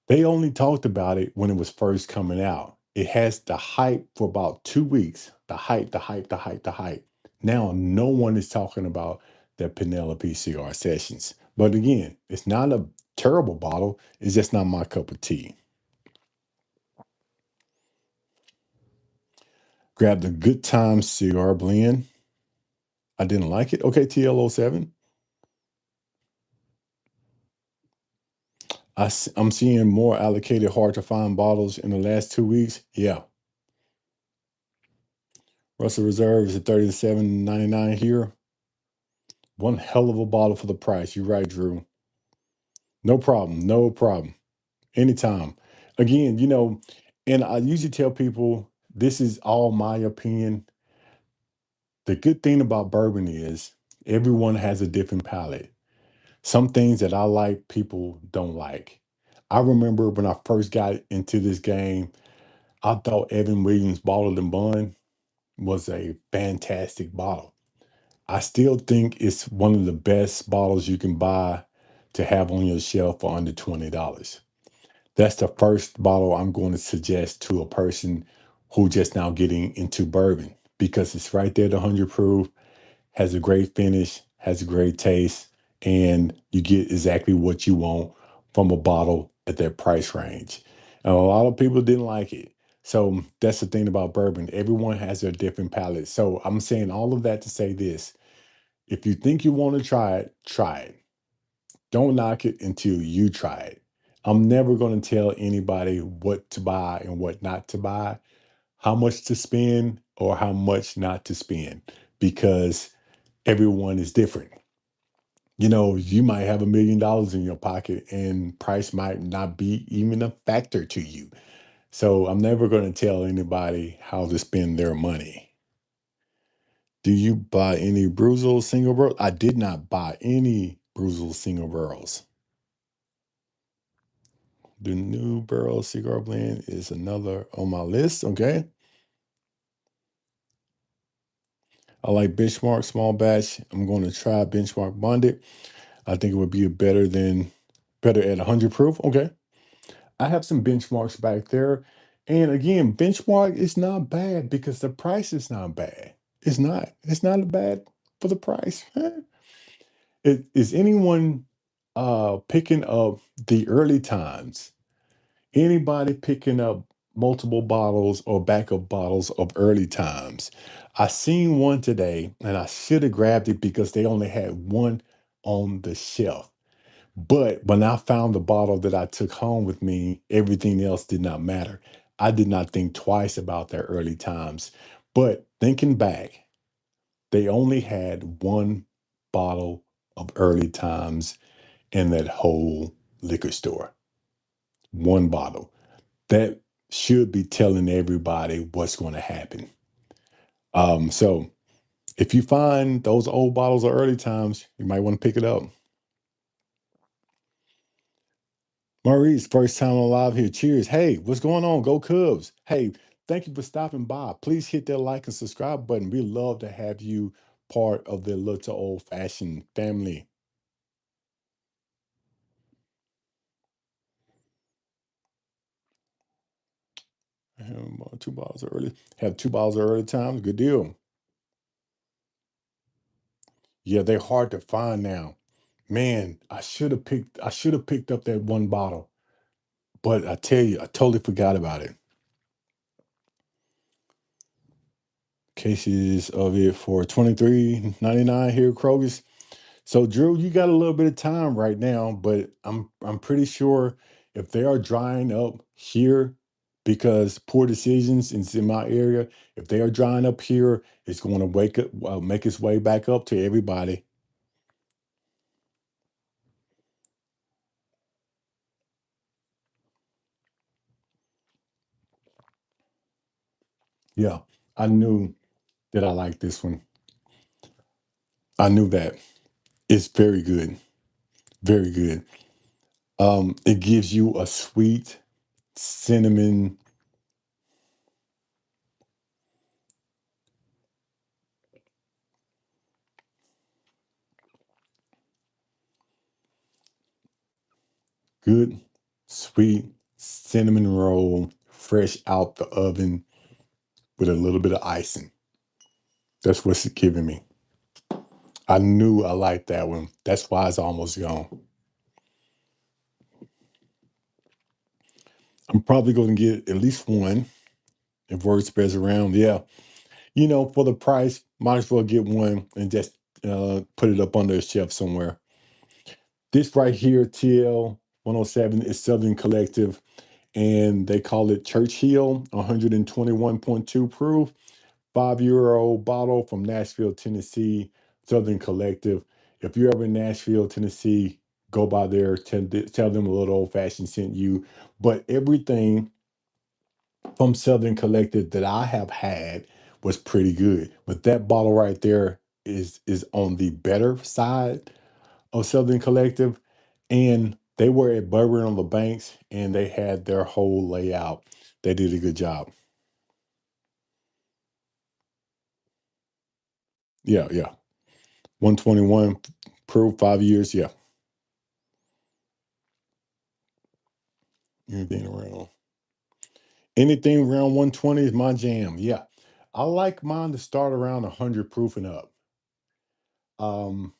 They only talked about it when it was first coming out. It has the hype for about 2 weeks. The hype, the hype, the hype, the hype. Now no one is talking about the Penelope cigar sessions. But again, it's not a terrible bottle. It's just not my cup of tea. Grabbed a Good Time cigar blend. I didn't like it. Okay, TL07. I'm seeing more allocated hard to find bottles in the last 2 weeks. Yeah. Russell Reserve is at 37.99 here. One hell of a bottle for the price. You're right, Drew. No problem. No problem. Anytime. Again, and I usually tell people this is all my opinion. The good thing about bourbon is everyone has a different palate. Some things that I like, people don't like. I remember when I first got into this game, I thought Evan Williams Bottled and Bond was a fantastic bottle. I still think it's one of the best bottles you can buy to have on your shelf for under $20. That's the first bottle I'm going to suggest to a person who just now getting into bourbon because it's right there, the 100 proof, has a great finish, has a great taste, and you get exactly what you want from a bottle at that price range. And a lot of people didn't like it. So that's the thing about bourbon. Everyone has their different palate. So I'm saying all of that to say this. If you think you want to try it, try it. Don't knock it until you try it. I'm never going to tell anybody what to buy and what not to buy, how much to spend or how much not to spend, because everyone is different. You might have $1 million in your pocket and price might not be even a factor to you. So I'm never going to tell anybody how to spend their money. Do you buy any Bruzel single barrels? I did not buy any Bruzel single barrels. The new barrel cigar blend is another on my list. Okay. I like Benchmark small batch. I'm going to try Benchmark bonded. I think it would be better at 100 proof. Okay. I have some benchmarks back there. And again, benchmark is not bad because the price is not bad. It's not. It's not bad for the price. Is anyone picking up the early times? Anybody picking up multiple bottles or backup bottles of early times. I seen one today and I should have grabbed it because they only had one on the shelf. But when I found the bottle that I took home with me, everything else did not matter. I did not think twice about their early times. But thinking back, they only had one bottle of early times in that whole liquor store. One bottle. That should be telling everybody what's going to happen. So if you find those old bottles of early times, you might want to pick it up. Maurice, first time on live here. Cheers. Hey, what's going on? Go Cubs. Hey, thank you for stopping by. Please hit that like and subscribe button. We love to have you part of the Little Old Fashioned family. Two bottles of early. Have two bottles of early times. Good deal. Yeah, they're hard to find now. Man, I should have picked up that one bottle. But I tell you, I totally forgot about it. Cases of it for 23.99 here at Kroger's. So Drew, you got a little bit of time right now, but I'm pretty sure if they are drying up here because poor decisions in my area, if they are drying up here, it's going to make its way back up to everybody. Yeah, I knew that I liked this one. I knew that. It's very good. Very good. It gives you a sweet cinnamon, good, sweet cinnamon roll, fresh out the oven with a little bit of icing. That's what's giving me. I knew I liked that one. That's why it's almost gone. I'm probably going to get at least one if word spreads around. Yeah. For the price, might as well get one and just put it up under a shelf somewhere. This right here, TL 107, is Southern Collective, and they call it Churchill 121.2 proof. 5 year old bottle from Nashville, Tennessee, Southern Collective. If you're ever in Nashville, Tennessee, go by there, tell them a little old fashioned sent you. But everything from Southern Collective that I have had was pretty good. But that bottle right there is on the better side of Southern Collective. And they were at Bourbon on the Banks and they had their whole layout. They did a good job. Yeah, yeah. 121 proof, 5 years. Yeah. Anything around anything around 120 is my jam. Yeah. I like mine to start around 100 proof and up. Um,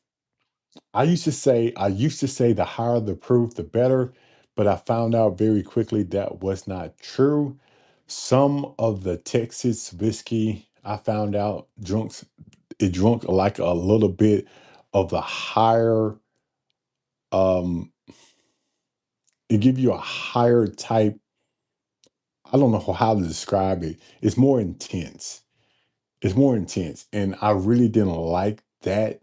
I used to say the higher the proof, the better, but I found out very quickly that was not true. Some of the Texas whiskey I found out drunk like a little bit of the higher it give you a higher type. I don't know how to describe it. It's more intense. It's more intense. And I really didn't like that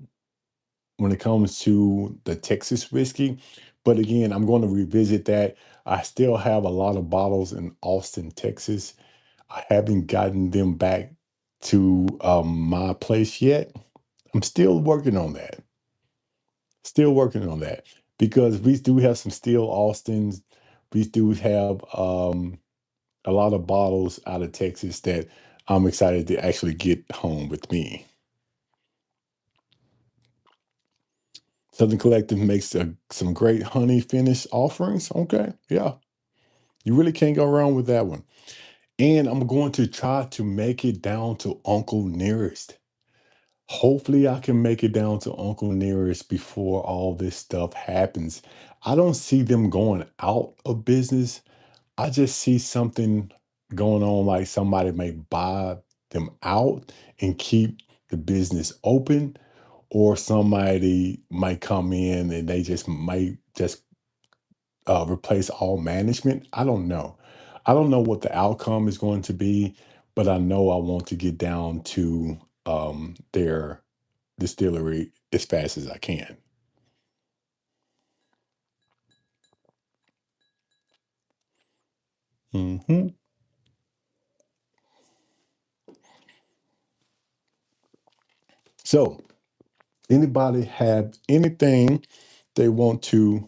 when it comes to the Texas whiskey. But again, I'm going to revisit that. I still have a lot of bottles in Austin, Texas. I haven't gotten them back to my place yet. I'm still working on that. Still working on that because we do have some steel Austins. We do have a lot of bottles out of Texas that I'm excited to actually get home with me. Southern Collective makes some great honey finish offerings. Okay, yeah, you really can't go wrong with that one. And I'm going to try to make it down to Uncle Nearest. Hopefully, I can make it down to Uncle Nearest before all this stuff happens. I don't see them going out of business. I just see something. going on like somebody may buy them out and keep the business open, or somebody might come in and they just might just replace all management. I don't know. I don't know what the outcome is going to be, but I know I want to get down to their distillery as fast as I can. Hmm. So, anybody have anything they want to?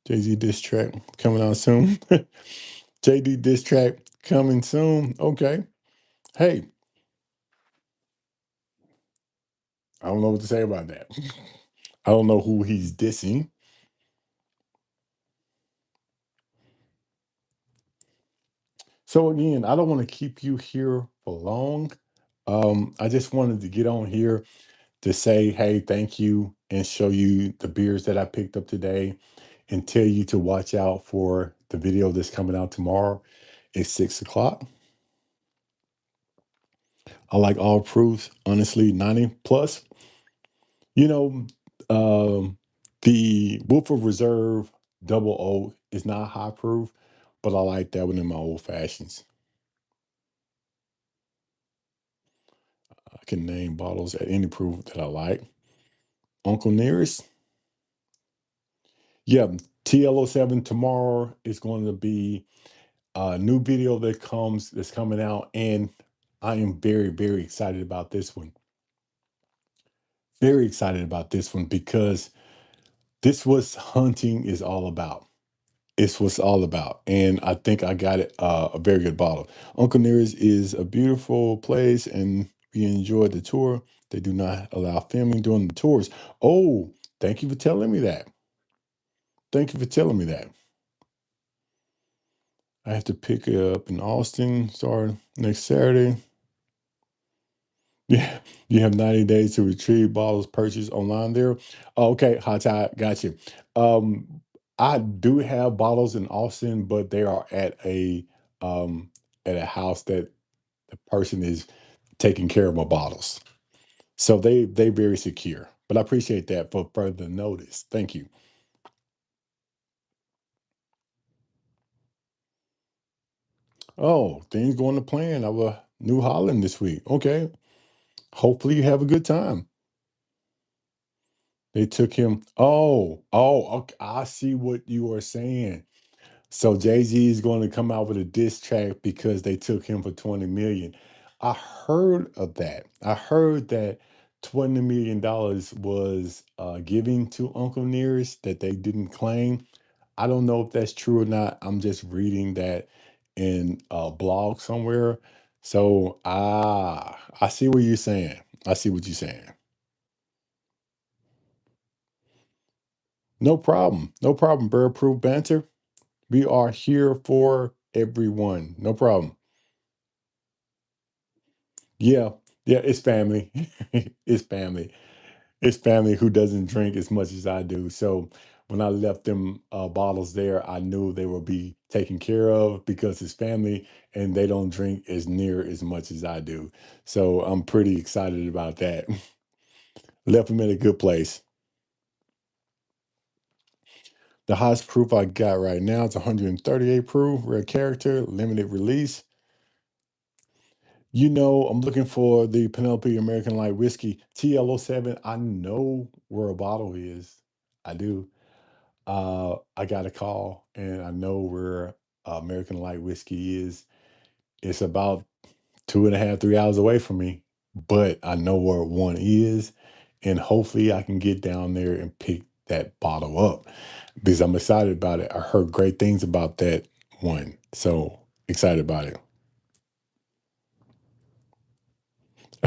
Jay Z diss track coming out soon. JD diss track coming soon. Okay. Hey, I don't know what to say about that. I don't know who he's dissing. So again, I don't want to keep you here for long. I just wanted to get on here to say, hey, thank you, and show you the beers that I picked up today, and tell you to watch out for the video that's coming out tomorrow at 6 o'clock. I like all proofs, honestly, 90 plus. You know, the Woodford Reserve Double O is not high proof, but I like that one in my old fashions. I can name bottles at any proof that I like. Uncle Nearest, yeah, TL07 tomorrow is going to be a new video that's coming out, and I am very, very excited about this one. Very excited about this one because this was hunting is all about. It's what's all about. And I think I got it a very good bottle. Uncle Nearest is a beautiful place, and we enjoyed the tour. They do not allow filming during the tours. Oh, thank you for telling me that. Thank you for telling me that. I have to pick it up in Austin, start next Saturday. Yeah, you have 90 days to retrieve bottles purchased online there. Oh, okay, hot tide, got you. Um, I do have bottles in Austin, but they are um at a house that the person is taking care of my bottles. So they very secure. But I appreciate that for further notice. Thank you. Oh, things going to plan. I was New Holland this week. Okay. Hopefully you have a good time. They took him. Okay. I see what you are saying. So Jay-Z is going to come out with a diss track because they took him for 20 million. I heard of that. I heard that $20 million was giving to Uncle Nearest that they didn't claim. I don't know if that's true or not. I'm just reading that in a blog somewhere. So I see what you're saying. I see what you're saying. No problem. No problem, Bird Proof Banter. We are here for everyone. No problem. Yeah, yeah, it's family. It's family. It's family who doesn't drink as much as I do. So when I left them bottles there, I knew they would be taken care of because it's family and they don't drink as near as much as I do. So I'm pretty excited about that. Left them in a good place. The highest proof I got right now is 138 proof, rare character, limited release. I'm looking for the Penelope American Light Whiskey TL07. I know where a bottle is. I do. I got a call and I know where American Light Whiskey is. It's about 2.5, 3 hours away from me, but I know where one is. And hopefully I can get down there and pick that bottle up because I'm excited about it. I heard great things about that one. So excited about it.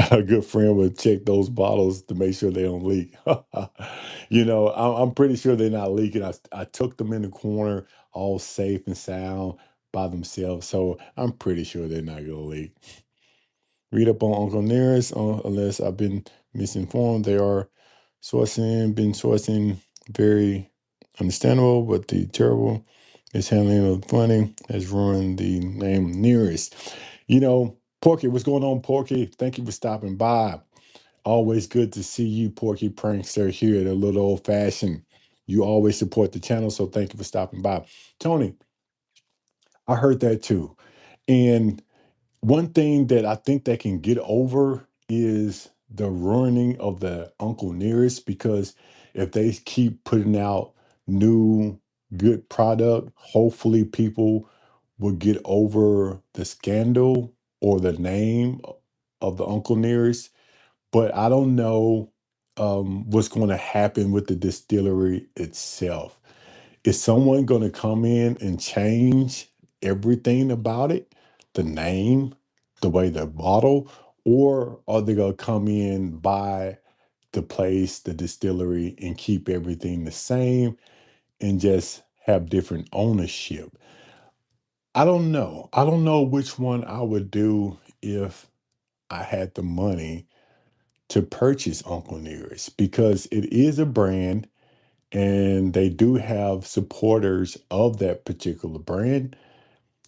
A good friend would check those bottles to make sure they don't leak. I'm pretty sure they're not leaking. I took them in the corner, all safe and sound by themselves. So I'm pretty sure they're not going to leak. Read up on Uncle Nearest, unless I've been misinformed. They are been sourcing very understandable, but the terrible Mishandling of funny has ruined the name nearest. Porky, what's going on, Porky? Thank you for stopping by. Always good to see you, Porky Prankster, here at a little old fashioned. You always support the channel, so thank you for stopping by. Tony, I heard that too. And one thing that I think they can get over is the ruining of the Uncle Nearest, because if they keep putting out new good product, hopefully people will get over the scandal or the name of the Uncle Nearest. But I don't know what's going to happen with the distillery itself. Is someone going to come in and change everything about it? The name, the way they bottle, or are they going to come in, buy the place, the distillery, and keep everything the same and just have different ownership? I don't know. I don't know which one I would do if I had the money to purchase Uncle Nearest, because it is a brand and they do have supporters of that particular brand.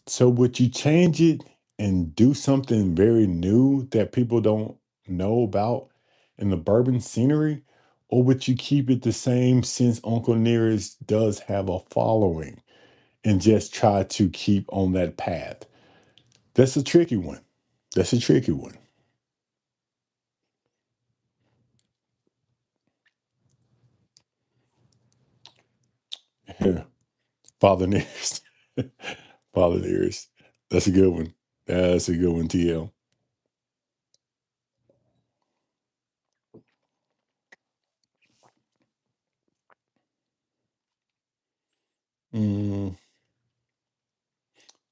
So would you change it and do something very new that people don't know about in the bourbon scenery? Or would you keep it the same, since Uncle Nearest does have a following, and just try to keep on that path? That's a tricky one. That's a tricky one. Father Nearest. Father Nearest. That's a good one. That's a good one, TL.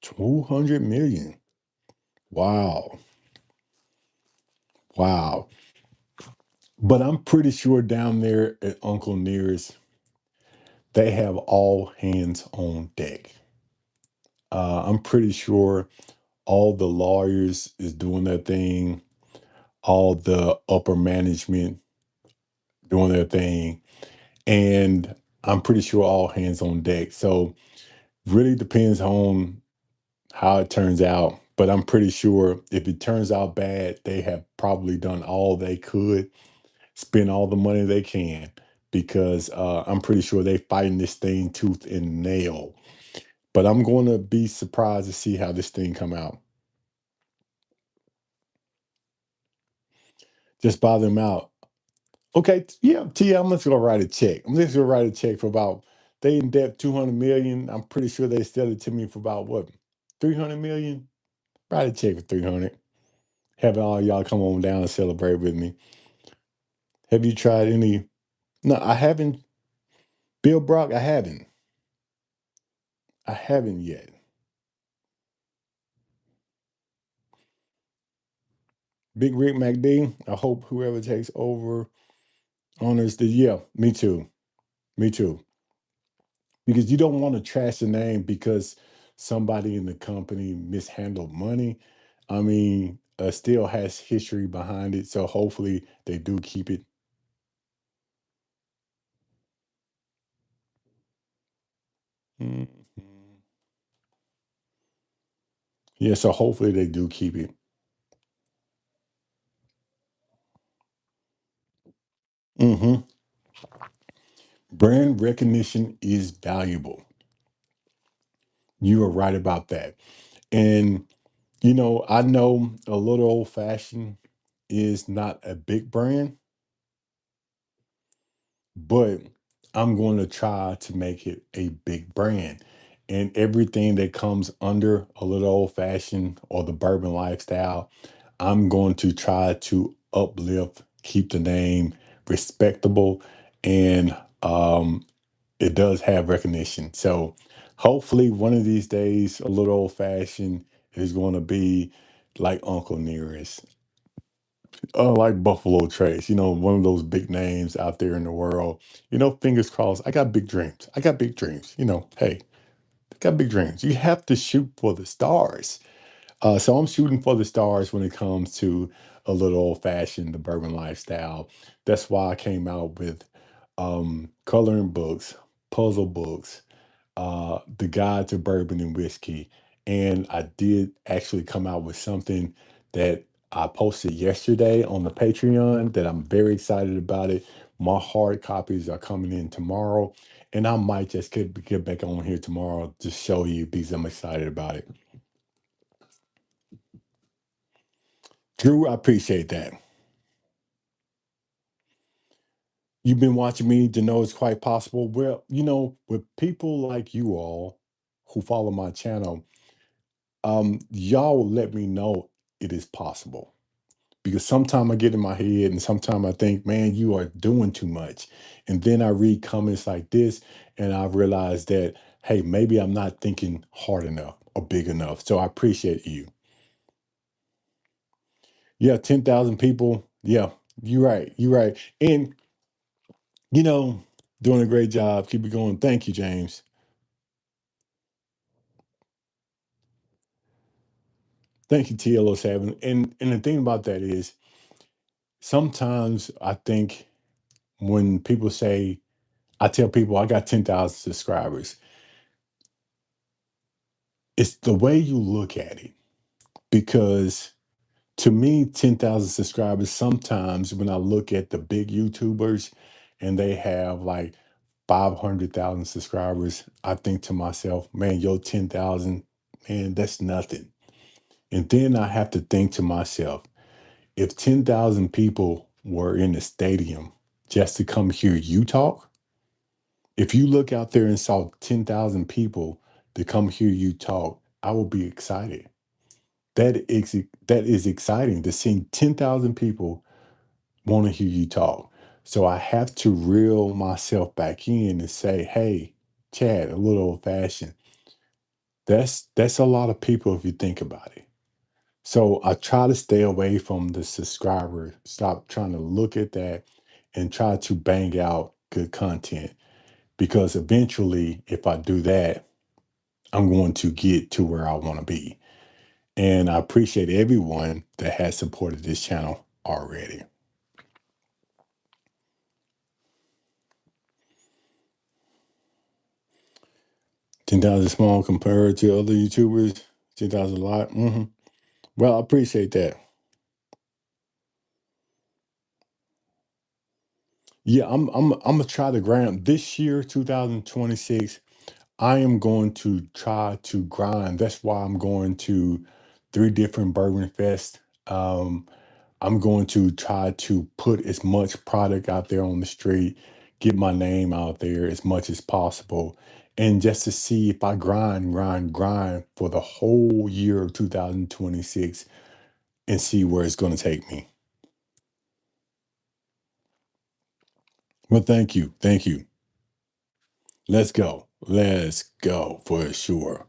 200 million. Wow. Wow. But I'm pretty sure down there at Uncle Nearest, they have all hands on deck. I'm pretty sure all the lawyers is doing their thing, all the upper management doing their thing, and I'm pretty sure all hands on deck. So really depends on how it turns out. But I'm pretty sure if it turns out bad, they have probably done all they could, spend all the money they can, because I'm pretty sure they fighting this thing tooth and nail. But I'm going to be surprised to see how this thing come out. Just buy them out. Okay, yeah, T, I'm just gonna write a check. I'm just gonna write a check for about, they in debt 200 million. I'm pretty sure they sell it to me for about what, 300 million. Write a check for 300. Have all y'all come on down and celebrate with me. Have you tried any? No, I haven't. Bill Brock, I haven't. I haven't yet. Big Rick McD, I hope whoever takes over honors the, yeah, me too. Me too. Because you don't want to trash the name because somebody in the company mishandled money. I mean, still has history behind it. So hopefully they do keep it. Mhm. Yeah, so hopefully they do keep it. Hmm. Brand recognition is valuable. You are right about that. And, I know a little old fashioned is not a big brand, but I'm going to try to make it a big brand. And everything that comes under a little old fashioned or the bourbon lifestyle, I'm going to try to uplift, keep the name respectable, and it does have recognition. So hopefully one of these days, a little old fashioned is going to be like Uncle Nearest, like Buffalo Trace, one of those big names out there in the world. Fingers crossed. I got big dreams. I got big dreams. Hey, I got big dreams. You have to shoot for the stars. So I'm shooting for the stars when it comes to a little old fashioned, the bourbon lifestyle. That's why I came out with coloring books, puzzle books, the guide to bourbon and whiskey. And I did actually come out with something that I posted yesterday on the Patreon that I'm very excited about it. My hard copies are coming in tomorrow, and I might just get back on here tomorrow to show you because I'm excited about it. Drew, I appreciate that. You've been watching me to know it's quite possible. Well, with people like you all who follow my channel, y'all let me know it is possible. Because sometimes I get in my head and sometimes I think, man, you are doing too much. And then I read comments like this and I realize that, hey, maybe I'm not thinking hard enough or big enough. So I appreciate you. Yeah, 10,000 people. Yeah, you're right. You're right. And, you know, doing a great job. Keep it going. Thank you, James. Thank you, TLO7. And the thing about that is sometimes I think when people say, I tell people I got 10,000 subscribers, it's the way you look at it. Because to me, 10,000 subscribers, sometimes when I look at the big YouTubers and they have like 500,000 subscribers, I think to myself, man, yo, 10,000, man, that's nothing. And then I have to think to myself, if 10,000 people were in the stadium just to come hear you talk, if you look out there and saw 10,000 people to come hear you talk, I will be excited. That is exciting to see 10,000 people want to hear you talk. So I have to reel myself back in and say, hey, Chad, a little old fashioned. That's a lot of people if you think about it. So I try to stay away from the subscriber, stop trying to look at that and try to bang out good content. Because eventually, if I do that, I'm going to get to where I want to be. And I appreciate everyone that has supported this channel already. 10,000 small compared to other YouTubers. 10,000 a lot. Well, I appreciate that. Yeah, I'm gonna try to grind this year, 2026. I am going to try to grind. That's why I'm going to 3 different Bourbon Fest. Um, I'm going to try to put as much product out there on the street, get my name out there as much as possible, and just to see if I grind for the whole year of 2026 and see where it's going to take me. Well, thank you. Thank you. Let's go. Let's go for sure.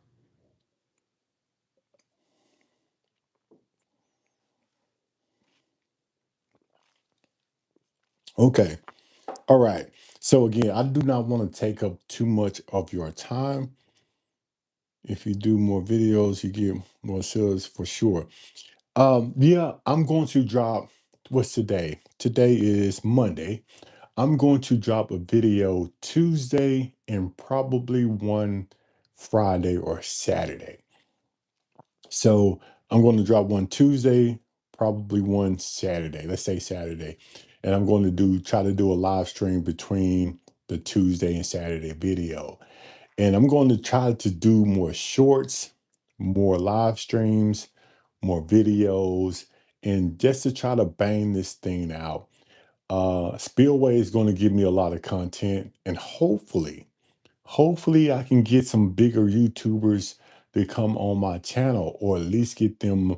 Okay. All right. So again, I do not want to take up too much of your time. If you do more videos, you get more sales for sure. Yeah, I'm going to drop what's today? Today is Monday. I'm going to drop a video Tuesday and probably one Friday or Saturday. So I'm going to drop one Tuesday, probably one Saturday. Let's say Saturday. And I'm going to try to do a live stream between the Tuesday and Saturday video. And I'm going to try to do more shorts, more live streams, more videos, and just to try to bang this thing out. Spillway is going to give me a lot of content, and hopefully I can get some bigger YouTubers to come on my channel, or at least get them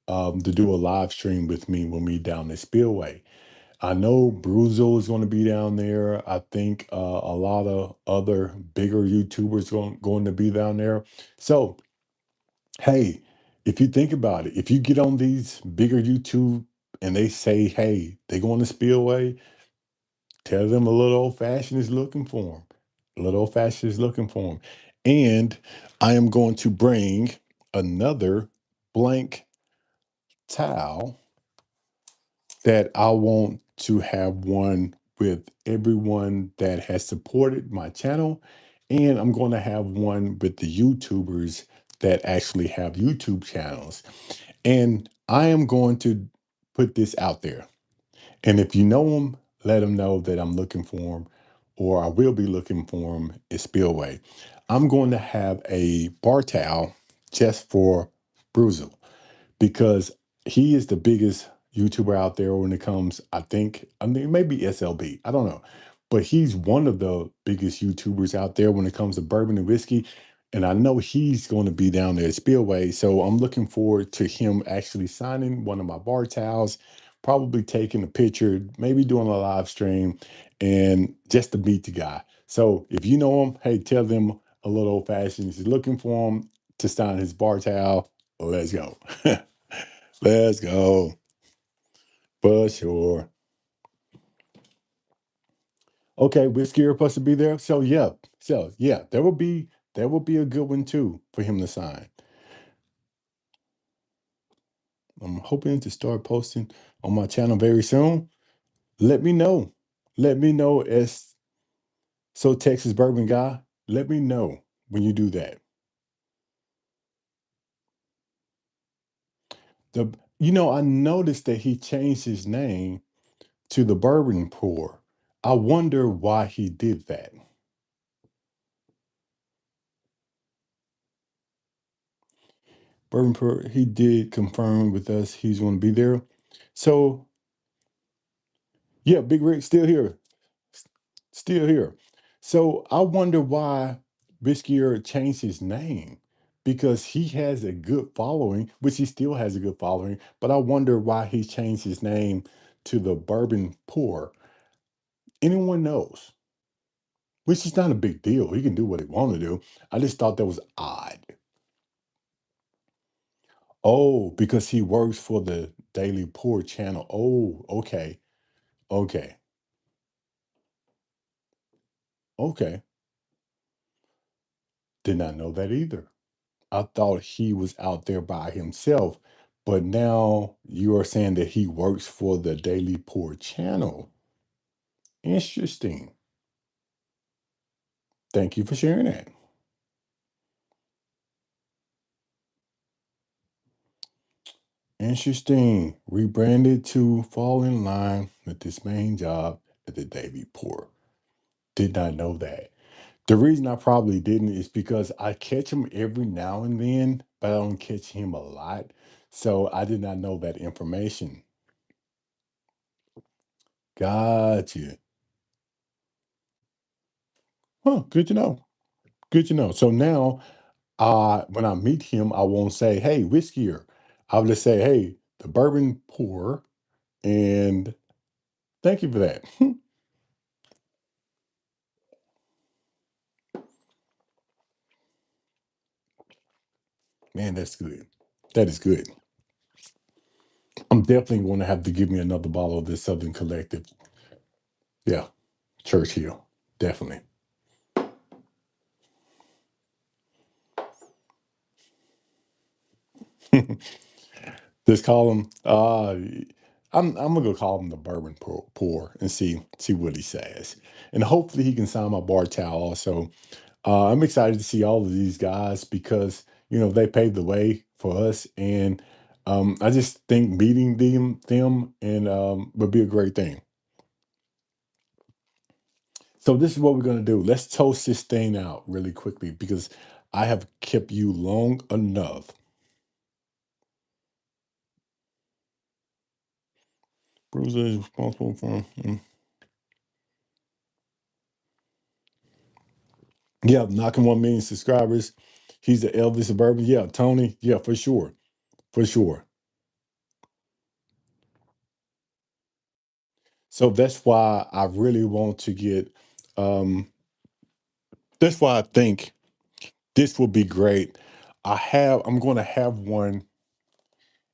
to do a live stream with me when we down the Spillway. I know Bruzo is going to be down there. I think a lot of other bigger YouTubers going to be down there. So, hey, if you think about it, if you get on these bigger YouTube and they say, hey, they going to Spillway, tell them a little old fashioned is looking for them. A little old fashioned is looking for them. And I am going to bring another blank towel that I want to have one with everyone that has supported my channel And I'm going to have one with the YouTubers that actually have YouTube channels. And I am going to put this out there. And if you know them, let them know that I'm looking for them, or I will be looking for them at Spillway. I'm going to have a bar towel just for Bruzel because he is the biggest YouTuber out there when it comes, I mean, maybe SLB, I don't know. But he's one of the biggest YouTubers out there when it comes to bourbon and whiskey. And I know he's going to be down there at Spillway. So I'm looking forward to him actually signing one of my bar towels, probably taking a picture, maybe doing a live stream, and just to meet the guy. So if you know him, hey, tell them a little old fashioned. If you're looking for him to sign his bar towel, let's go. Let's go. For sure. Okay, Whiskey supposed to be there. So yeah, there will be a good one too for him to sign. I'm hoping to start posting on my channel very soon. Let me know. Let me know as so Texas Bourbon guy. Let me know when you do that. The I noticed that he changed his name to the Bourbon Pour. I wonder why he did that. Bourbon Pour, he did confirm with us he's going to be there. So yeah, Big Rick still here. S- Still here. So I wonder why Riskier changed his name because he has a good following, which he still has a good following. But I wonder why he changed his name to the Bourbon Pour. Anyone knows? Which is not a big deal. He can do what he want to do. I just thought that was odd. Oh, because he works for the Daily Pour channel. Oh, okay. Okay. Okay. Did not know that either. I thought he was out there by himself, but now you are saying that he works for the Daily Pour channel. Interesting. Thank you for sharing that. Interesting. Rebranded to fall in line with his main job at the Daily Pour. Did not know that. The reason I probably didn't is because I catch him every now and then, but I don't catch him a lot. So I did not know that information. Gotcha. Huh, good to know. Good to know. So now, when I meet him, I won't say, "Hey, whiskier." I'll just say, "Hey, the bourbon pour," and thank you for that. Man, that's good. That is good. I'm definitely going to have to give me another bottle of this Southern Collective. Yeah, Churchill. Definitely. Just call him. I'm gonna go call him the bourbon pour and see what he says, and hopefully he can sign my bar towel also. I'm excited to see all of these guys because they paved the way for us, and I just think meeting them and would be a great thing. So this is what we're gonna do. Let's toast this thing out really quickly because I have kept you long enough. Bruiser is responsible for. Yeah, knocking 1 million subscribers. He's the Elvis of Bourbon. Yeah, Tony. Yeah, for sure. For sure. So that's why I really want to get um that's why I think this will be great. I'm gonna have one,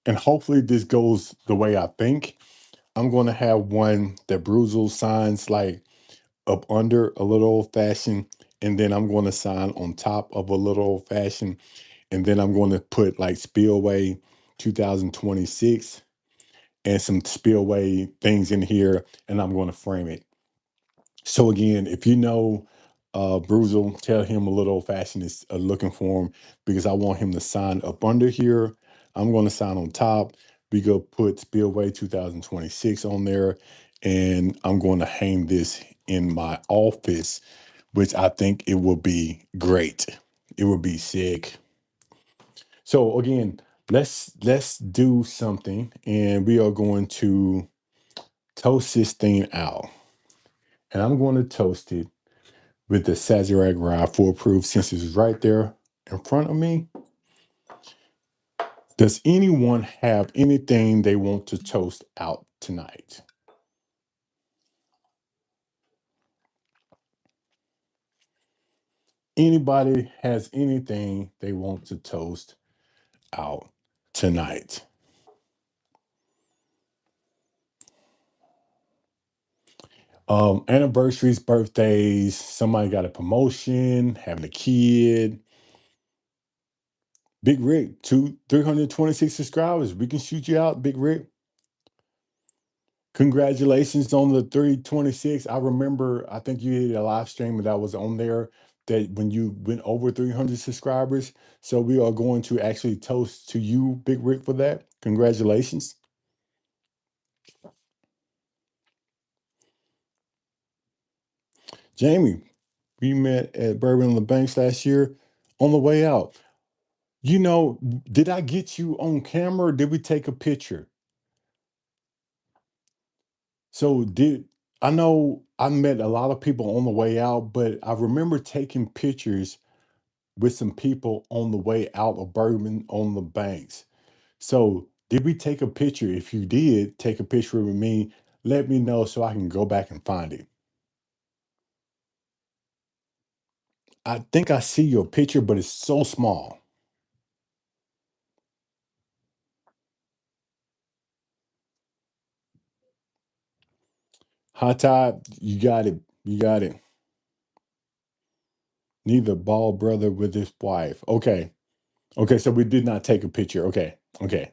and hopefully this goes the way I think. I'm gonna have one that Bruzel signs like up under a little old fashioned, and then I'm gonna sign on top of a little old fashioned, and then I'm gonna put like Spillway 2026 and some spillway things in here, and I'm going to frame it. So again, if you know Bruzel, tell him a little old fashioned is looking for him because I want him to sign up under here. I'm going to sign on top. We go put Spillway 2026 on there, and I'm going to hang this in my office, which I think it will be great. It will be sick. So again, let's do something, and we are going to toast this thing out, and I'm going to toast it with the Sazerac Rye Foolproof since it's right there in front of me. Does anyone have anything they want to toast out tonight? Anybody has anything they want to toast out tonight? Anniversaries, birthdays, somebody got a promotion, having a kid. Big Rick, 326 subscribers. We can shoot you out, Big Rick. Congratulations on the 326. I remember, I think you did a live stream that was on there that when you went over 300 subscribers. So we are going to actually toast to you, Big Rick, for that. Congratulations. Jamie, we met at Bourbon on the Banks last year on the way out. You know, did I get you on camera or did we take a picture? So did I know I met a lot of people on the way out, but I remember taking pictures with some people on the way out of Bourbon on the Banks. So did we take a picture? If you did take a picture with me, let me know so I can go back and find it. I think I see your picture, but it's so small. Hot Tide, you got it. You got it. Neither ball brother with his wife. Okay. Okay. So we did not take a picture. Okay. Okay.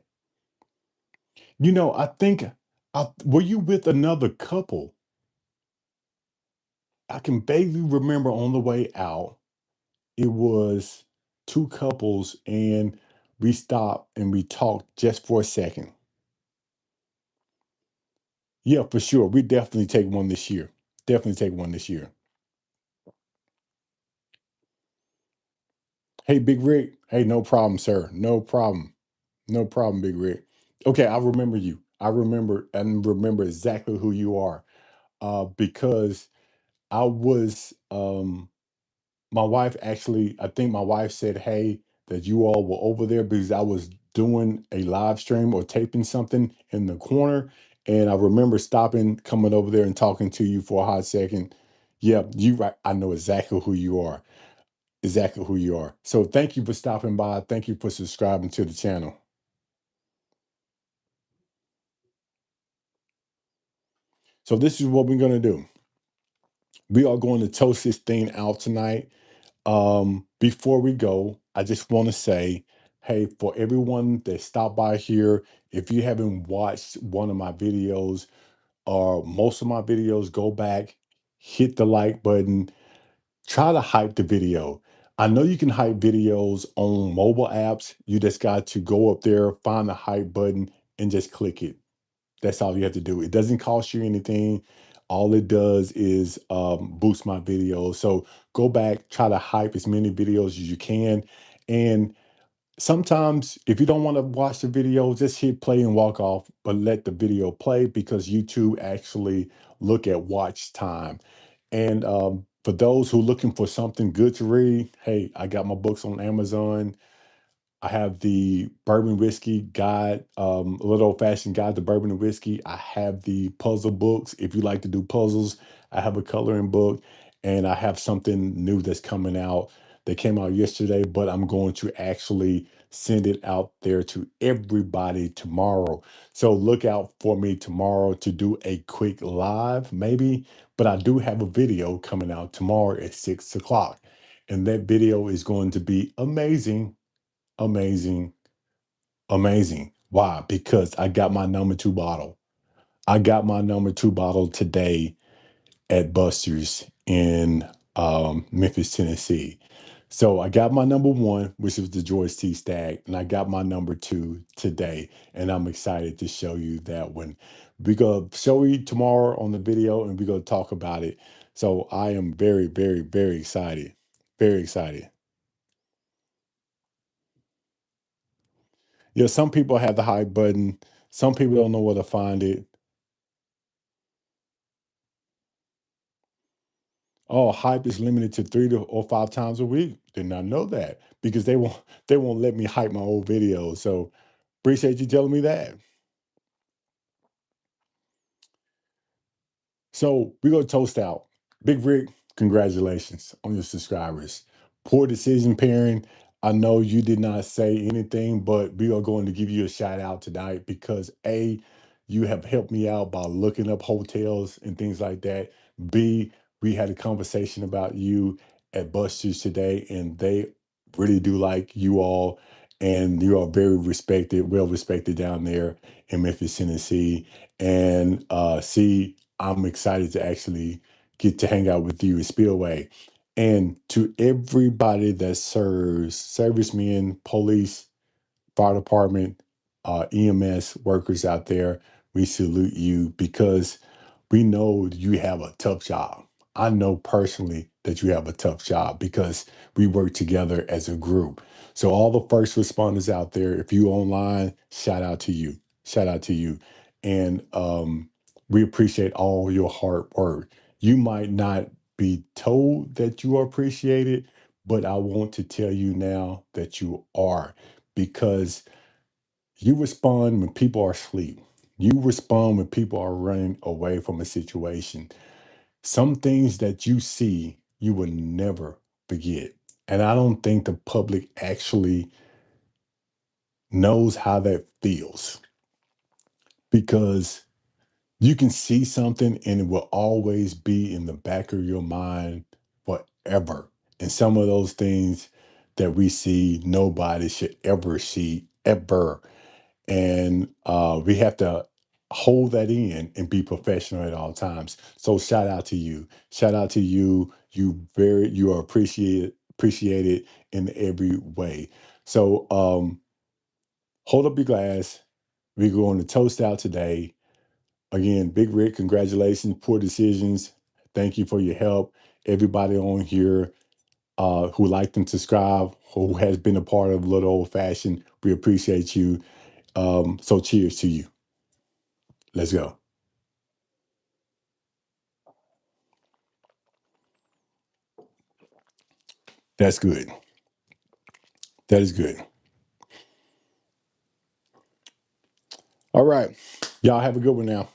You know, I think were you with another couple? I can vaguely remember on the way out, it was two couples and we stopped and we talked just for a second. Yeah, for sure. We definitely take one this year. Definitely take one this year. Hey, Big Rick. Hey, no problem, sir. No problem. No problem, Big Rick. Okay, I remember you. I remember and remember exactly who you are. Because I was my wife actually, I think my wife said, hey, that you all were over there because I was doing a live stream or taping something in the corner. And I remember stopping, coming over there and talking to you for a hot second. Yeah, you right. I know exactly who you are. Exactly who you are. So thank you for stopping by. Thank you for subscribing to the channel. So this is what we're gonna do. We are going to toast this thing out tonight. Before we go, I just want to say, hey, for everyone that stopped by here, if you haven't watched one of my videos or most of my videos, go back, hit the like button, try to hype the video. I know you can hype videos on mobile apps. You just got to go up there, find the hype button, and just click it. That's all you have to do. It doesn't cost you anything. All it does is boost my videos. So go back, try to hype as many videos as you can. And sometimes if you don't want to watch the video, just hit play and walk off, but let the video play because YouTube actually look at watch time. And for those who looking for something good to read, hey, I got my books on Amazon. I have the bourbon whiskey guide, a little old fashioned guide to bourbon and whiskey. I have the puzzle books. If you like to do puzzles, I have a coloring book, and I have something new that's coming out that came out yesterday, but I'm going to actually send it out there to everybody tomorrow. So look out for me tomorrow to do a quick live, maybe, but I do have a video coming out tomorrow at 6 o'clock. And that video is going to be amazing, amazing, amazing. Why? Because I got my number two bottle. I got my number two bottle today at Buster's in Memphis, Tennessee. So I got my number one, which was the George T. Stagg, and I got my number two today, and I'm excited to show you that one. We're gonna show you tomorrow on the video, and we're gonna talk about it. So I am very, very, very excited. Very excited. Yeah, some people have the hype button. Some people don't know where to find it. Oh, hype is limited to 3 or 5 times a week. Did not know that because they won't let me hype my old videos. So appreciate you telling me that. So we're gonna toast out. Big Rick, congratulations on your subscribers. Poor decision pairing. I know you did not say anything, but we are going to give you a shout out tonight because A, you have helped me out by looking up hotels and things like that. B, we had a conversation about you at Buster's today, and they really do like you all, and you are very respected, well respected down there in Memphis, Tennessee. And C, I'm excited to actually get to hang out with you at Spillway. And to everybody that serves servicemen, police, fire department, EMS workers out there, we salute you because we know you have a tough job. I know personally that you have a tough job because we work together as a group. So all the first responders out there, if you online, shout out to you. Shout out to you. And we appreciate all your hard work. You might not be told that you are appreciated, but I want to tell you now that you are because you respond when people are asleep. You respond when people are running away from a situation. Some things that you see, you will never forget. And I don't think the public actually knows how that feels because you can see something and it will always be in the back of your mind forever. And some of those things that we see, nobody should ever see ever. And we have to hold that in and be professional at all times. So shout out to you. Shout out to you. You are appreciated in every way. So hold up your glass. We're going to toast out today. Again, Big Rick, congratulations. Poor decisions. Thank you for your help. Everybody on here who liked and subscribed, who has been a part of Little Old Fashioned, we appreciate you. So cheers to you. Let's go. That's good. That is good. All right. Y'all have a good one now.